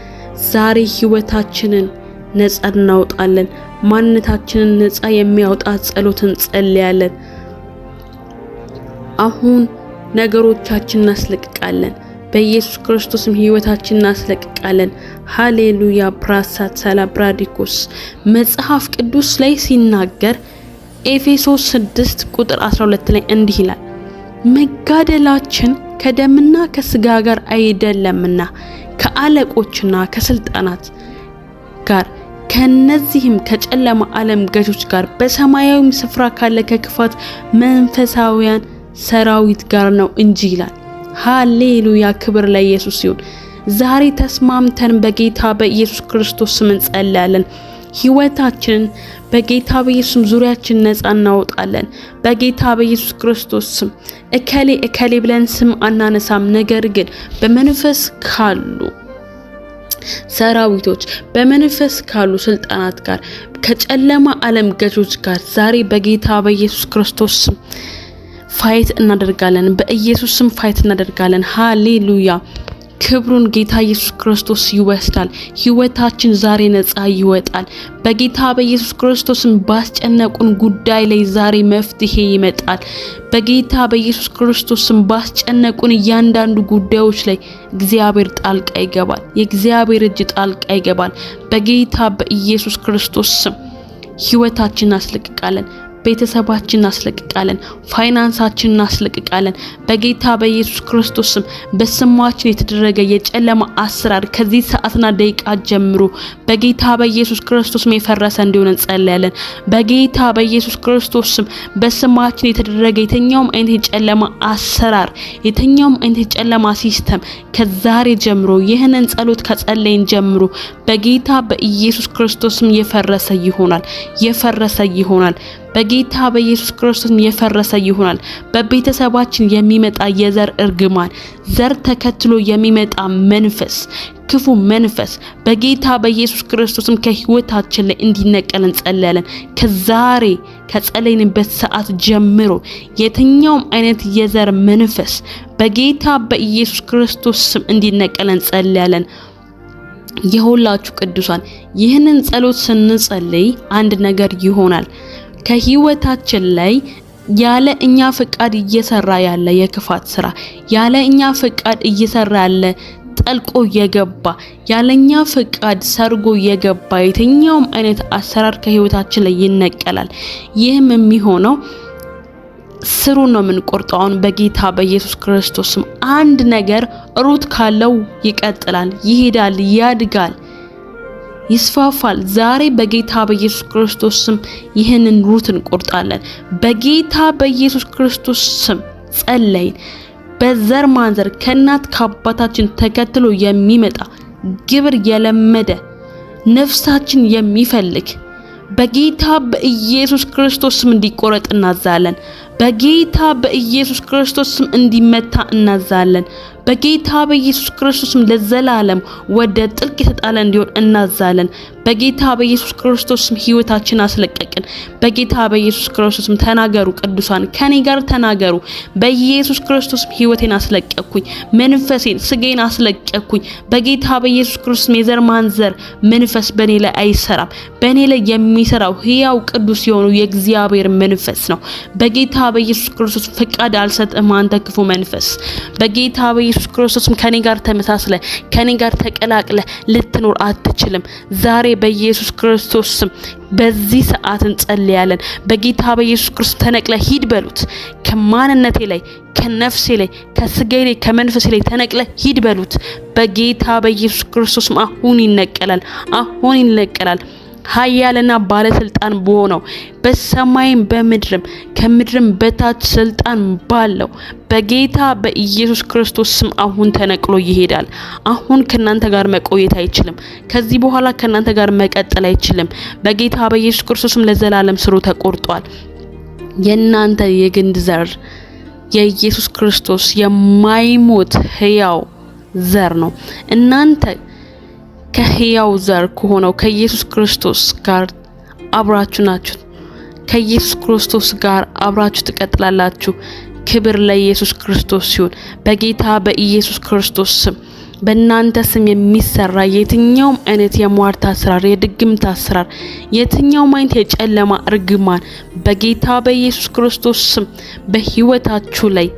ዛሬ ህይወታችንን ነጻ እናውጣለን። ማንነታችንን ነጻ የሚያወጣ ጸሎት እንጸልያለን። አሁን ነገሮቻችንን እናስለቅቃለን። በኢየሱስ ክርስቶስም ህይወታችንን እናስለቅቃለን። ሃሌሉያ ፕራሳት ሰላብራዲኮስ መጽሐፍ ቅዱስ ላይ ሲናገር ኤፌሶስ 6 ቁጥር 12 ላይ እንዲህ ይላል፣ መጋደላችን ከደምና ከስጋ ጋር አይደለምና ከአለቆችና ከስልጣናት ጋር ከነዚህም ከጨለማ ዓለም ገዦች ጋር በሰማያዊ ስፍራ ካለ ከክፋት መንፈሳውያን ሰራዊት ጋር ነው እንጂ ይላል። ሃሌሉያ ክብር ለኢየሱስ ይሁን። ዛሬ ተስማምተን በጌታ በኢየሱስ ክርስቶስ ስም እንጸልያለን። ህይወታችንን በጌታ በኢየሱስ ዙሪያችን ነጻ እናወጣለን። በጌታ በኢየሱስ ክርስቶስ ስም እከሌ ብለን ስም አናነሳም። ነገር ግን በመንፈስ ካሉ ሰራዊቶች በመንፈስ ካሉ ስልጣናት ጋር ከጨለማ ዓለም ገዦች ጋር ዛሬ በጌታ በኢየሱስ ክርስቶስ ስም ፋይት እናደርጋለን። በኢየሱስ ስም ፋይት እናደርጋለን። ሃሌሉያ ክብሩን ጌታ ኢየሱስ ክርስቶስ ይወስዳል። ህይወታችን ዛሬ ነጻ ይወጣል። በጌታ በኢየሱስ ክርስቶስም ባስጨነቁን ጉዳይ ላይ ዛሬ መፍትሄ ይመጣል። በጌታ በኢየሱስ ክርስቶስም ባስጨነቁን እያንዳንዱ ጉዳዮች ላይ እግዚአብሔር ጣልቃ ይገባል። የእግዚአብሔር እጅ ጣልቃ ይገባል። በጌታ በኢየሱስ ክርስቶስ ስም ህይወታችንን እናስለቅቃለን። ቤተሰባችንን እናስለቅቃለን። ፋይናንሳችንን እናስለቅቃለን። በጌታ በኢየሱስ ክርስቶስ ስም በስማችን የተደረገ የጨለማ አሰራር ከዚህ ሰዓትና ደቂቃ ጀምሮ በጌታ በኢየሱስ ክርስቶስ ስም የፈረሰ እንዲሆን እንጸልያለን። በጌታ በኢየሱስ ክርስቶስ ስም በስማችን የተደረገ የትኛውም አይነት የጨለማ አሰራር፣ የትኛውም አይነት የጨለማ ሲስተም ከዛሬ ጀምሮ ይህንን ጸሎት ከጸለይን ጀምሮ በጌታ በኢየሱስ ክርስቶስ ስም የፈረሰ ይሆናል። በጌታ በኢየሱስ ክርስቶስ የፈረሰ ይሆናል። በቤተሰባችን የሚመጣ የዘር እርግማን፣ ዘር ተከትሎ የሚመጣ መንፈስ፣ ክፉ መንፈስ በጌታ በኢየሱስ ክርስቶስም ከህይወታችን ላይ እንዲነቀል እንጸልያለን። ከዛሬ ከጸለይንበት ሰዓት ጀምሮ የትኛውም አይነት የዘር መንፈስ በጌታ በኢየሱስ ክርስቶስ ስም እንዲነቀል እንጸልያለን። የሁላችሁ ቅዱሳን ይህንን ጸሎት ስንጸልይ አንድ ነገር ይሆናል። ከህይወታችን ላይ ያለ እኛ ፍቃድ እየሰራ ያለ የክፋት ስራ፣ ያለ እኛ ፍቃድ እየሰራ ያለ ጠልቆ የገባ ያለኛ ፍቃድ ሰርጎ የገባ የትኛውም አይነት አሰራር ከህይወታችን ላይ ይነቀላል። ይህም የሚሆነው ስሩ ነው የምንቆርጠው አሁን በጌታ በኢየሱስ ክርስቶስ ስም። አንድ ነገር ሩት ካለው ይቀጥላል፣ ይሄዳል፣ ያድጋል፣ ይስፋፋል። ዛሬ በጌታ በኢየሱስ ክርስቶስ ስም ይህንን ሩት እንቆርጣለን። በጌታ በኢየሱስ ክርስቶስ ስም ጸለይን። በዘር ማንዘር ከናት ከአባታችን ተከትሎ የሚመጣ ግብር የለመደ ነፍሳችን የሚፈልግ በጌታ በኢየሱስ ክርስቶስ ስም እንዲቆረጥ እናዛለን። በጌታ በኢየሱስ ክርስቶስ ስም እንዲመታ እናዛለን። በጌታ በኢየሱስ ክርስቶስ ስም ለዘላለም ወደ ጥልቅ የተጣለ እንዲሆን እናዛለን። በጌታ በኢየሱስ ክርስቶስ ስም ህይወታችን አስለቀቅን። በጌታ በኢየሱስ ክርስቶስ ስም ተናገሩ ቅዱሳን፣ ከኔ ጋር ተናገሩ። በኢየሱስ ክርስቶስ ስም ህይወቴን አስለቀቅኩኝ፣ መንፈሴን ስጋዬን አስለቀቅኩኝ። በጌታ በኢየሱስ ክርስቶስ ስም የዘር ማንዘር መንፈስ በኔ ላይ አይሰራም። በኔ ላይ የሚሰራው ህያው ቅዱስ የሆነው የእግዚአብሔር መንፈስ ነው። በጌታ በኢየሱስ ክርስቶስ ፍቃድ አልሰጥም። አንተ ክፉ መንፈስ በጌታ በኢየሱስ ክርስቶስም ከኔ ጋር ተመሳስለ ከኔ ጋር ተቀላቅለ ልትኖር አትችልም። ዛሬ በኢየሱስ ክርስቶስ ስም በዚህ ሰዓት እንጸልያለን። በጌታ በኢየሱስ ክርስቶስ ተነቅለ ሂድ በሉት። ከማንነቴ ላይ፣ ከነፍሴ ላይ፣ ከስጋዬ ላይ፣ ከመንፈሴ ላይ ተነቅለ ሂድ በሉት። በጌታ በኢየሱስ ክርስቶስ አሁን ይነቀላል፣ አሁን ይነቀላል። ኃያልና ባለስልጣን በሆነው በሰማይም በምድርም ከምድርም በታች ስልጣን ባለው በጌታ በኢየሱስ ክርስቶስ ስም አሁን ተነቅሎ ይሄዳል። አሁን ከናንተ ጋር መቆየት አይችልም። ከዚህ በኋላ ከናንተ ጋር መቀጠል አይችልም። በጌታ በኢየሱስ ክርስቶስ ስም ለዘላለም ስሩ ተቆርጧል። የናንተ የግንድ ዘር የኢየሱስ ክርስቶስ የማይሞት ሕያው ዘር ነው። እናንተ ከሕያው ዘር ከሆነው ከኢየሱስ ክርስቶስ ጋር አብራችሁ ናችሁ። ከኢየሱስ ክርስቶስ ጋር አብራችሁ ትቀጥላላችሁ። ክብር ለኢየሱስ ክርስቶስ ሲሆን በጌታ በኢየሱስ ክርስቶስ ስም በእናንተ ስም የሚሰራ የትኛውም አይነት የሟርት አሰራር፣ የድግምት አሰራር፣ የትኛውም አይነት የጨለማ እርግማን በጌታ በኢየሱስ ክርስቶስ ስም በህይወታችሁ ላይ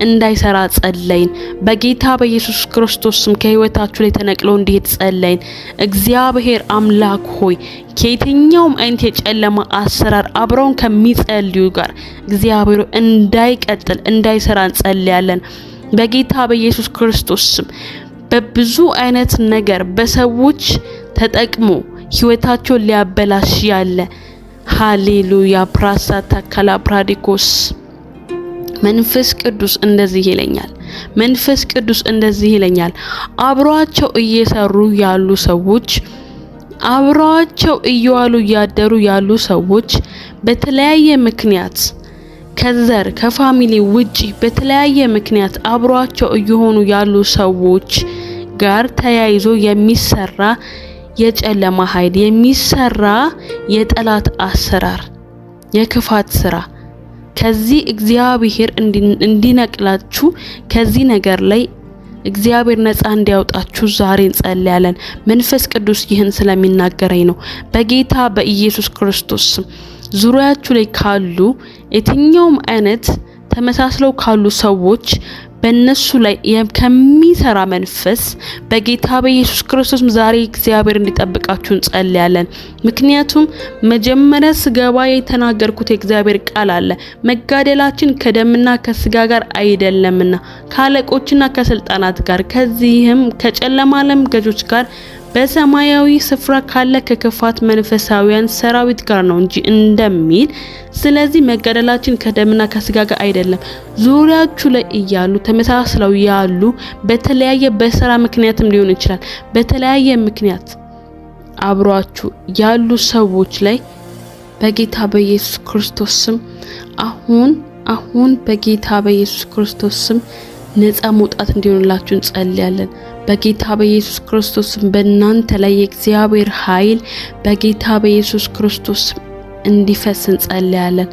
እንዳይሰራ ጸለይን። በጌታ በኢየሱስ ክርስቶስ ስም ከህይወታችሁ ላይ ተነቅሎ እንዲሄድ ጸለይን። እግዚአብሔር አምላክ ሆይ ከየትኛውም አይነት የጨለማ አሰራር አብረውን ከሚጸልዩ ጋር እግዚአብሔር እንዳይቀጥል እንዳይሰራ እንጸልያለን። በጌታ በኢየሱስ ክርስቶስ ስም በብዙ አይነት ነገር በሰዎች ተጠቅሞ ህይወታቸውን ሊያበላሽ ያለ ሃሌሉያ ፕራሳታ ካላፕራዲኮስ መንፈስ ቅዱስ እንደዚህ ይለኛል። መንፈስ ቅዱስ እንደዚህ ይለኛል። አብሯቸው እየሰሩ ያሉ ሰዎች፣ አብሯቸው እየዋሉ ያደሩ ያሉ ሰዎች በተለያየ ምክንያት ከዘር ከፋሚሊ ውጪ በተለያየ ምክንያት አብሯቸው እየሆኑ ያሉ ሰዎች ጋር ተያይዞ የሚሰራ የጨለማ ኃይል የሚሰራ የጠላት አሰራር የክፋት ስራ ከዚህ እግዚአብሔር እንዲነቅላችሁ ከዚህ ነገር ላይ እግዚአብሔር ነፃ እንዲያወጣችሁ ዛሬ እንጸልያለን። መንፈስ ቅዱስ ይህን ስለሚናገረኝ ነው። በጌታ በኢየሱስ ክርስቶስ ዙሪያችሁ ላይ ካሉ የትኛውም አይነት ተመሳስለው ካሉ ሰዎች በእነሱ ላይ ከሚሰራ መንፈስ በጌታ በኢየሱስ ክርስቶስ ዛሬ እግዚአብሔር እንዲጠብቃችሁ እንጸልያለን። ምክንያቱም መጀመሪያ ስገባ የተናገርኩት የእግዚአብሔር ቃል አለ። መጋደላችን ከደምና ከስጋ ጋር አይደለምና ከአለቆችና ከስልጣናት ጋር ከዚህም ከጨለማ ዓለም ገዦች ጋር በሰማያዊ ስፍራ ካለ ከክፋት መንፈሳዊያን ሰራዊት ጋር ነው እንጂ እንደሚል። ስለዚህ መጋደላችን ከደምና ከስጋ ጋር አይደለም። ዙሪያችሁ ላይ እያሉ ተመሳስለው ያሉ በተለያየ በስራ ምክንያትም ሊሆን ይችላል፣ በተለያየ ምክንያት አብሯችሁ ያሉ ሰዎች ላይ በጌታ በኢየሱስ ክርስቶስ ስም አሁን በጌታ በኢየሱስ ክርስቶስ ስም ነፃ መውጣት እንዲሆንላችሁ እንጸልያለን። በጌታ በኢየሱስ ክርስቶስ ስም በእናንተ ላይ የእግዚአብሔር ኃይል በጌታ በኢየሱስ ክርስቶስ ስም እንዲፈስ እንጸልያለን።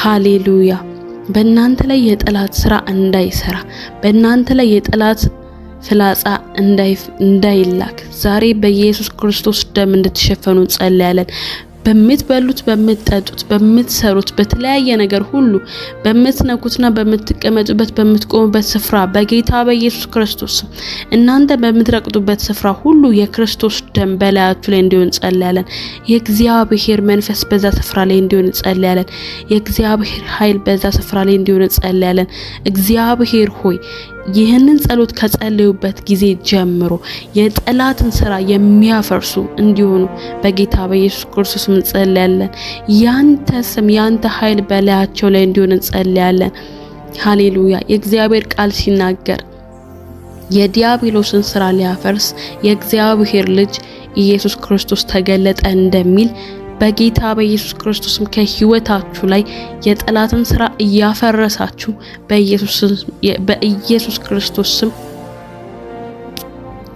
ሃሌሉያ። በእናንተ ላይ የጠላት ስራ እንዳይሰራ፣ በእናንተ ላይ የጠላት ፍላጻ እንዳይላክ ዛሬ በኢየሱስ ክርስቶስ ደም እንድትሸፈኑ እንጸልያለን። በምትበሉት፣ በምትጠጡት፣ በምትሰሩት በተለያየ ነገር ሁሉ በምትነኩትና በምትቀመጡበት በምትቆሙበት ስፍራ በጌታ በኢየሱስ ክርስቶስ እናንተ በምትረቅጡበት ስፍራ ሁሉ የክርስቶስ ደም በላያችሁ ላይ እንዲሆን እንጸልያለን። የእግዚአብሔር መንፈስ በዛ ስፍራ ላይ እንዲሆን እንጸልያለን። የእግዚአብሔር ኃይል በዛ ስፍራ ላይ እንዲሆን እንጸልያለን። እግዚአብሔር ሆይ ይህንን ጸሎት ከጸለዩበት ጊዜ ጀምሮ የጠላትን ስራ የሚያፈርሱ እንዲሆኑ በጌታ በኢየሱስ ክርስቶስ እንጸልያለን። ያንተ ስም ያንተ ኃይል በላያቸው ላይ እንዲሆን እንጸልያለን። ሃሌሉያ። የእግዚአብሔር ቃል ሲናገር የዲያብሎስን ስራ ሊያፈርስ የእግዚአብሔር ልጅ ኢየሱስ ክርስቶስ ተገለጠ እንደሚል በጌታ በኢየሱስ ክርስቶስም ከህይወታችሁ ላይ የጠላትን ስራ እያፈረሳችሁ በኢየሱስ ክርስቶስ ስም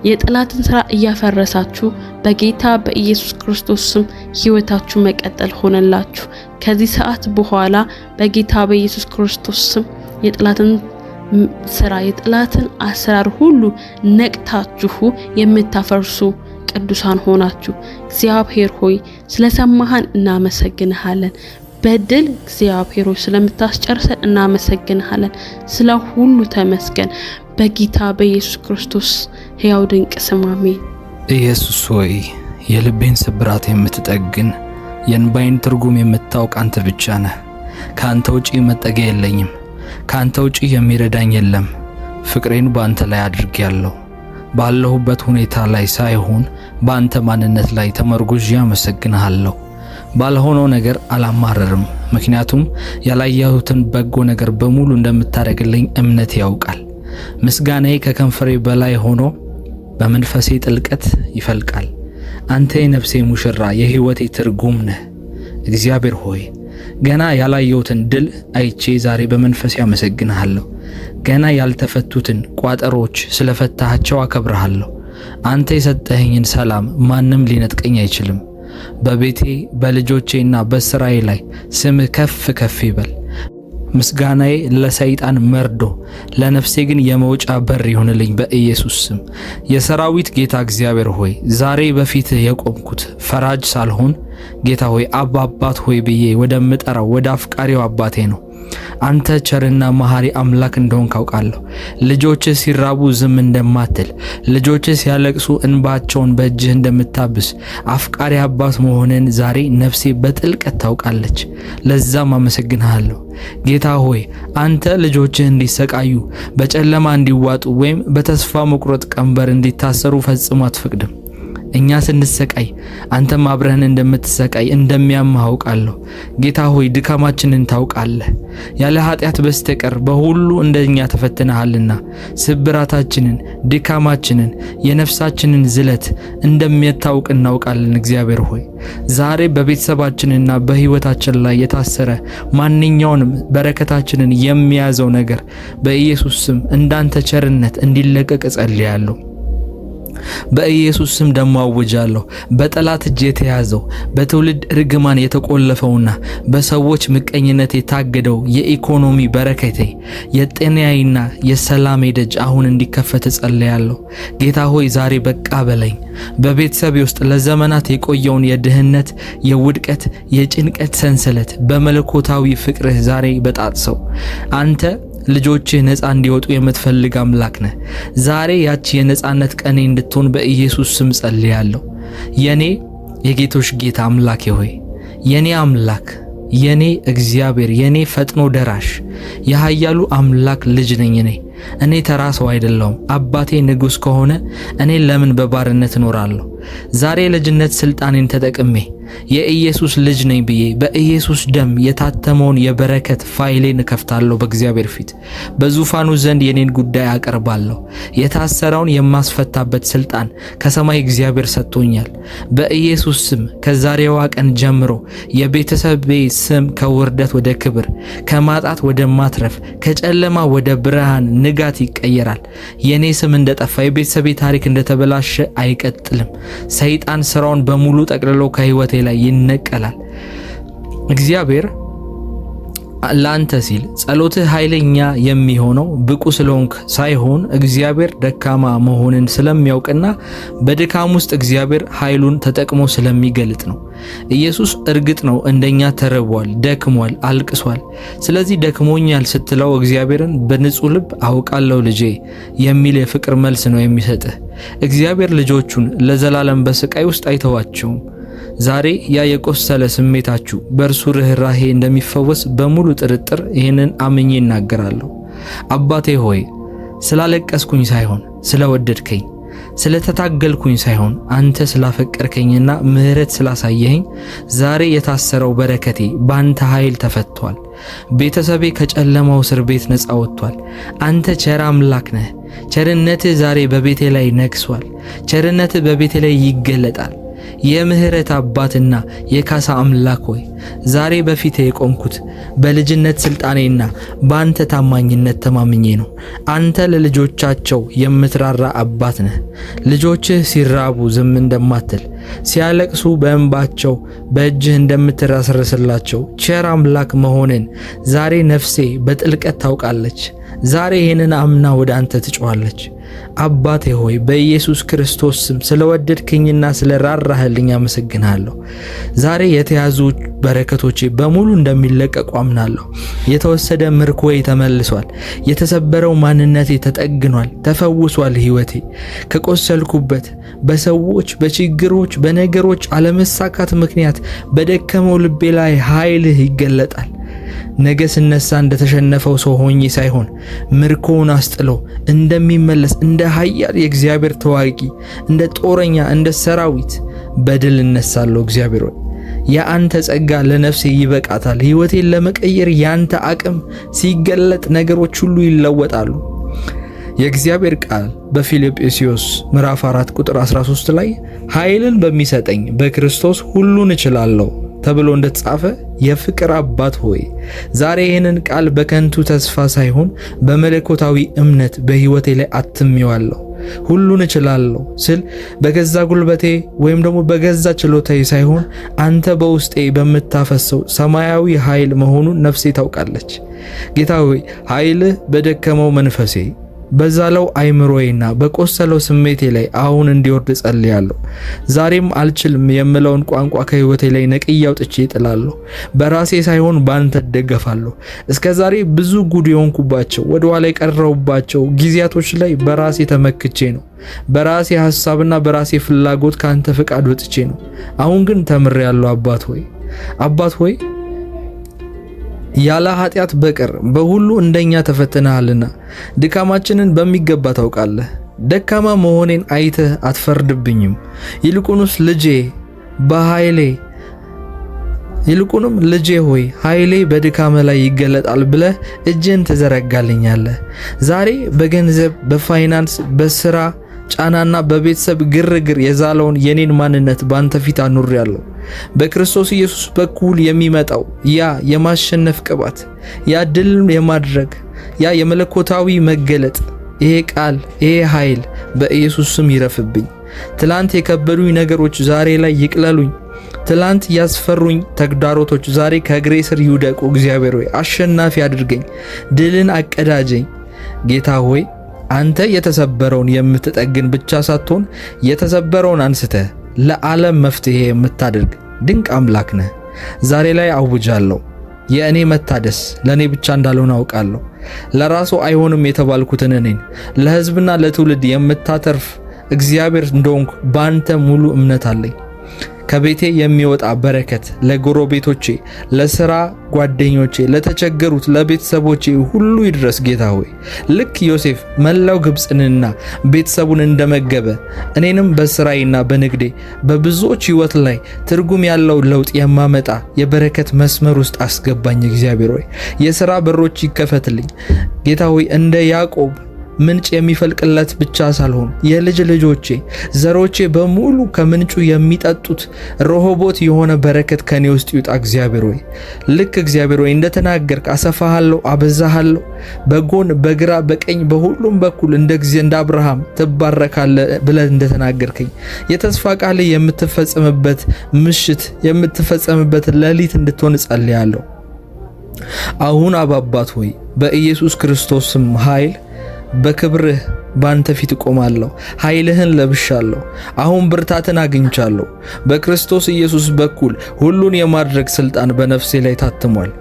የጠላትን ስራ እያፈረሳችሁ በጌታ በኢየሱስ ክርስቶስ ስም ህይወታችሁ መቀጠል ሆነላችሁ። ከዚህ ሰዓት በኋላ በጌታ በኢየሱስ ክርስቶስ ስም የጠላትን ስራ የጠላትን አሰራር ሁሉ ነቅታችሁ የምታፈርሱ ቅዱሳን ሆናችሁ እግዚአብሔር ሆይ ስለሰማሃን እናመሰግንሃለን። በድል እግዚአብሔር ሆይ ስለምታስጨርሰን እናመሰግንሃለን። ስለ ሁሉ ተመስገን። በጌታ በኢየሱስ ክርስቶስ ሕያው ድንቅ ስም አሜን። ኢየሱስ ሆይ የልቤን ስብራት የምትጠግን የእንባዬን ትርጉም የምታውቅ አንተ ብቻ ነህ። ካንተ ውጪ መጠጊያ የለኝም። ካንተ ውጪ የሚረዳኝ የለም። ፍቅሬን ባንተ ላይ አድርጌያለሁ። ባለሁበት ሁኔታ ላይ ሳይሆን ባንተ ማንነት ላይ ተመርኩዤ አመሰግንሃለሁ። ባልሆነው ነገር አላማረርም፣ ምክንያቱም ያላየሁትን በጎ ነገር በሙሉ እንደምታደርግልኝ እምነት ያውቃል። ምስጋናዬ ከከንፈሬ በላይ ሆኖ በመንፈሴ ጥልቀት ይፈልቃል። አንተ የነፍሴ ሙሽራ የሕይወቴ ትርጉም ነህ። እግዚአብሔር ሆይ ገና ያላየሁትን ድል አይቼ ዛሬ በመንፈሴ አመሰግንሃለሁ። ገና ያልተፈቱትን ቋጠሮች ስለፈታሃቸው አከብርሃለሁ። አንተ የሰጠኸኝን ሰላም ማንም ሊነጥቀኝ አይችልም። በቤቴ በልጆቼና በስራዬ ላይ ስምህ ከፍ ከፍ ይበል። ምስጋናዬ ለሰይጣን መርዶ፣ ለነፍሴ ግን የመውጫ በር ይሁንልኝ በኢየሱስ ስም። የሰራዊት ጌታ እግዚአብሔር ሆይ ዛሬ በፊትህ የቆምኩት ፈራጅ ሳልሆን ጌታ ሆይ አባት ሆይ ብዬ ወደምጠራው ወደ አፍቃሪው አባቴ ነው። አንተ ቸርና መሐሪ አምላክ እንደሆን ካውቃለሁ። ልጆችህ ሲራቡ ዝም እንደማትል፣ ልጆችህ ሲያለቅሱ እንባቸውን በእጅህ እንደምታብስ አፍቃሪ አባት መሆንን ዛሬ ነፍሴ በጥልቀት ታውቃለች። ለዛም አመሰግንሃለሁ። ጌታ ሆይ አንተ ልጆችህ እንዲሰቃዩ፣ በጨለማ እንዲዋጡ ወይም በተስፋ መቁረጥ ቀንበር እንዲታሰሩ ፈጽሞ አትፈቅድም። እኛ ስንሰቃይ አንተም አብረን እንደምትሰቃይ እንደሚያምህ አውቃለሁ። ጌታ ሆይ ድካማችንን ታውቃለህ። ያለ ኃጢአት በስተቀር በሁሉ እንደኛ ተፈትነሃልና ስብራታችንን፣ ድካማችንን፣ የነፍሳችንን ዝለት እንደሚያታውቅ እናውቃለን። እግዚአብሔር ሆይ ዛሬ በቤተሰባችንና በሕይወታችን ላይ የታሰረ ማንኛውንም በረከታችንን የሚያዘው ነገር በኢየሱስ ስም እንዳንተ ቸርነት እንዲለቀቅ ጸልያለሁ። በኢየሱስ ስም ደሞ አውጃለሁ። በጠላት እጅ የተያዘው በትውልድ ርግማን የተቆለፈውና በሰዎች ምቀኝነት የታገደው የኢኮኖሚ በረከቴ የጤናዬና የሰላሜ ደጅ አሁን እንዲከፈት ጸልያለሁ። ጌታ ሆይ ዛሬ በቃ በለኝ። በቤተሰቤ ውስጥ ለዘመናት የቆየውን የድህነት፣ የውድቀት፣ የጭንቀት ሰንሰለት በመለኮታዊ ፍቅርህ ዛሬ በጣጥሰው። አንተ ልጆችህ ነፃ እንዲወጡ የምትፈልግ አምላክ ነህ። ዛሬ ያቺ የነፃነት ቀኔ እንድትሆን በኢየሱስ ስም ጸልያለሁ። የኔ የጌቶች ጌታ አምላኬ ሆይ የኔ አምላክ፣ የኔ እግዚአብሔር፣ የኔ ፈጥኖ ደራሽ የኃያሉ አምላክ ልጅ ነኝ። እኔ ተራ ሰው አይደለሁም። አባቴ ንጉሥ ከሆነ እኔ ለምን በባርነት እኖራለሁ? ዛሬ ልጅነት ስልጣኔን ተጠቅሜ የኢየሱስ ልጅ ነኝ ብዬ በኢየሱስ ደም የታተመውን የበረከት ፋይሌን እከፍታለሁ። በእግዚአብሔር ፊት በዙፋኑ ዘንድ የኔን ጉዳይ አቀርባለሁ። የታሰረውን የማስፈታበት ስልጣን ከሰማይ እግዚአብሔር ሰጥቶኛል። በኢየሱስ ስም ከዛሬዋ ቀን ጀምሮ የቤተሰቤ ስም ከውርደት ወደ ክብር፣ ከማጣት ወደ ማትረፍ፣ ከጨለማ ወደ ብርሃን ንጋት ይቀየራል። የኔ ስም እንደጠፋ፣ የቤተሰቤ ታሪክ እንደተበላሸ አይቀጥልም። ሰይጣን ስራውን በሙሉ ጠቅልሎ ከህይወቴ ላይ ይነቀላል። እግዚአብሔር ላንተ ሲል ጸሎትህ ኃይለኛ የሚሆነው ብቁ ስለሆንክ ሳይሆን እግዚአብሔር ደካማ መሆንን ስለሚያውቅና በድካም ውስጥ እግዚአብሔር ኃይሉን ተጠቅሞ ስለሚገልጥ ነው። ኢየሱስ እርግጥ ነው እንደኛ ተርቧል፣ ደክሟል፣ አልቅሷል። ስለዚህ ደክሞኛል ስትለው እግዚአብሔርን በንጹህ ልብ አውቃለሁ ልጄ የሚል የፍቅር መልስ ነው የሚሰጥህ። እግዚአብሔር ልጆቹን ለዘላለም በስቃይ ውስጥ አይተዋቸውም። ዛሬ ያ የቆሰለ ስሜታችሁ በእርሱ ርኅራኄ እንደሚፈወስ በሙሉ ጥርጥር ይህንን አምኜ እናገራለሁ። አባቴ ሆይ ስላለቀስኩኝ ሳይሆን ስለወደድከኝ፣ ስለተታገልኩኝ ሳይሆን አንተ ስላፈቀርከኝና ምሕረት ስላሳየኸኝ ዛሬ የታሰረው በረከቴ ባንተ ኃይል ተፈቷል። ቤተሰቤ ከጨለማው እስር ቤት ነፃ ወጥቷል። አንተ ቸር አምላክ ነህ። ቸርነትህ ዛሬ በቤቴ ላይ ነግሷል። ቸርነትህ በቤቴ ላይ ይገለጣል። የምህረት አባትና የካሳ አምላክ ሆይ ዛሬ በፊቴ የቆምኩት በልጅነት ስልጣኔና በአንተ ታማኝነት ተማምኜ ነው። አንተ ለልጆቻቸው የምትራራ አባት ነህ። ልጆችህ ሲራቡ ዝም እንደማትል፣ ሲያለቅሱ በእንባቸው በእጅህ እንደምትራስርስላቸው ቸር አምላክ መሆንን ዛሬ ነፍሴ በጥልቀት ታውቃለች። ዛሬ ይህንን አምና ወደ አንተ ትጮኻለች። አባቴ ሆይ በኢየሱስ ክርስቶስ ስም ስለወደድከኝና ስለራራህልኝ አመሰግናለሁ። ዛሬ የተያዙ በረከቶቼ በሙሉ እንደሚለቀቁ አምናለሁ። የተወሰደ ምርኮዬ ተመልሷል። የተሰበረው ማንነቴ ተጠግኗል፣ ተፈውሷል። ሕይወቴ ከቆሰልኩበት በሰዎች፣ በችግሮች፣ በነገሮች አለመሳካት ምክንያት በደከመው ልቤ ላይ ኃይልህ ይገለጣል። ነገ ስነሳ እንደተሸነፈው ሰው ሆኜ ሳይሆን ምርኮውን አስጥሎ እንደሚመለስ እንደ ኃያል የእግዚአብሔር ተዋጊ፣ እንደ ጦረኛ፣ እንደ ሰራዊት በድል እነሳለሁ። እግዚአብሔር ሆይ የአንተ ጸጋ ለነፍሴ ይበቃታል። ሕይወቴን ለመቀየር ያንተ አቅም ሲገለጥ ነገሮች ሁሉ ይለወጣሉ። የእግዚአብሔር ቃል በፊልጵስዩስ ምዕራፍ 4 ቁጥር 13 ላይ ኃይልን በሚሰጠኝ በክርስቶስ ሁሉን እችላለሁ ተብሎ እንደተጻፈ የፍቅር አባት ሆይ ዛሬ ይህንን ቃል በከንቱ ተስፋ ሳይሆን በመለኮታዊ እምነት በሕይወቴ ላይ አትሜዋለሁ። ሁሉን እችላለሁ ስል በገዛ ጉልበቴ ወይም ደግሞ በገዛ ችሎታዬ ሳይሆን አንተ በውስጤ በምታፈሰው ሰማያዊ ኃይል መሆኑን ነፍሴ ታውቃለች። ጌታ ሆይ ኃይልህ በደከመው መንፈሴ በዛለው አይምሮዬና በቆሰለው ስሜቴ ላይ አሁን እንዲወርድ ጸልያለሁ። ዛሬም አልችልም የምለውን ቋንቋ ከሕይወቴ ላይ ነቅዬ አውጥቼ እጥላለሁ። በራሴ ሳይሆን ባንተ እደገፋለሁ። እስከዛሬ ብዙ ጉድ የሆንኩባቸው ወደ ኋላ የቀረሁባቸው ጊዜያቶች ላይ በራሴ ተመክቼ ነው። በራሴ ሐሳብና በራሴ ፍላጎት ካንተ ፍቃድ ወጥቼ ነው። አሁን ግን ተምሬያለሁ። አባት ሆይ ያለ ኃጢአት በቀር በሁሉ እንደኛ ተፈትነሃልና ድካማችንን በሚገባ ታውቃለህ። ደካማ መሆኔን አይተህ አትፈርድብኝም። ይልቁንም ልጄ ሆይ ኃይሌ በድካም ላይ ይገለጣል ብለህ እጅን ትዘረጋልኛለህ። ዛሬ በገንዘብ፣ በፋይናንስ፣ በስራ ጫናና በቤተሰብ ግርግር የዛለውን የኔን ማንነት ባንተ ፊት አኑሬያለሁ። በክርስቶስ ኢየሱስ በኩል የሚመጣው ያ የማሸነፍ ቅባት፣ ያ ድል የማድረግ ያ የመለኮታዊ መገለጥ፣ ይሄ ቃል፣ ይሄ ኃይል በኢየሱስ ስም ይረፍብኝ። ትላንት የከበዱኝ ነገሮች ዛሬ ላይ ይቅለሉኝ። ትላንት ያስፈሩኝ ተግዳሮቶች ዛሬ ከእግሬ ስር ይውደቁ። እግዚአብሔር ሆይ አሸናፊ አድርገኝ፣ ድልን አቀዳጀኝ። ጌታ ሆይ አንተ የተሰበረውን የምትጠግን ብቻ ሳትሆን የተሰበረውን አንስተህ ለዓለም መፍትሄ የምታደርግ ድንቅ አምላክ ነህ። ዛሬ ላይ አውጃለሁ፣ የእኔ መታደስ ለእኔ ብቻ እንዳልሆነ አውቃለሁ። ለራሱ አይሆንም የተባልኩትን እኔን ለሕዝብና ለትውልድ የምታተርፍ እግዚአብሔር እንደሆንኩ በአንተ ሙሉ እምነት አለኝ። ከቤቴ የሚወጣ በረከት ለጎረቤቶቼ፣ ለስራ ጓደኞቼ፣ ለተቸገሩት ለቤተሰቦቼ ሁሉ ይድረስ። ጌታ ሆይ ልክ ዮሴፍ መላው ግብፅንና ቤተሰቡን እንደመገበ እኔንም በስራዬና በንግዴ በብዙዎች ሕይወት ላይ ትርጉም ያለው ለውጥ የማመጣ የበረከት መስመር ውስጥ አስገባኝ። እግዚአብሔር ሆይ የሥራ በሮች ይከፈትልኝ። ጌታ ሆይ እንደ ያዕቆብ ምንጭ የሚፈልቅለት ብቻ ሳልሆን የልጅ ልጆቼ ዘሮቼ በሙሉ ከምንጩ የሚጠጡት ረሆቦት የሆነ በረከት ከኔ ውስጥ ይውጣ። እግዚአብሔር ሆይ ልክ እግዚአብሔር ሆይ እንደተናገርክ አሰፋሃለሁ፣ አበዛሃለሁ፣ በጎን በግራ በቀኝ በሁሉም በኩል እንደ አብርሃም ትባረካለህ ብለህ እንደተናገርከኝ የተስፋ ቃል የምትፈጸምበት ምሽት የምትፈጸምበት ሌሊት እንድትሆን ጸልያለሁ። አሁን አባት ሆይ በኢየሱስ ክርስቶስም ኃይል በክብርህ ባንተ ፊት ቆማለሁ። ኃይልህን ለብሻለሁ። አሁን ብርታትን አግኝቻለሁ። በክርስቶስ ኢየሱስ በኩል ሁሉን የማድረግ ስልጣን በነፍሴ ላይ ታትሟል።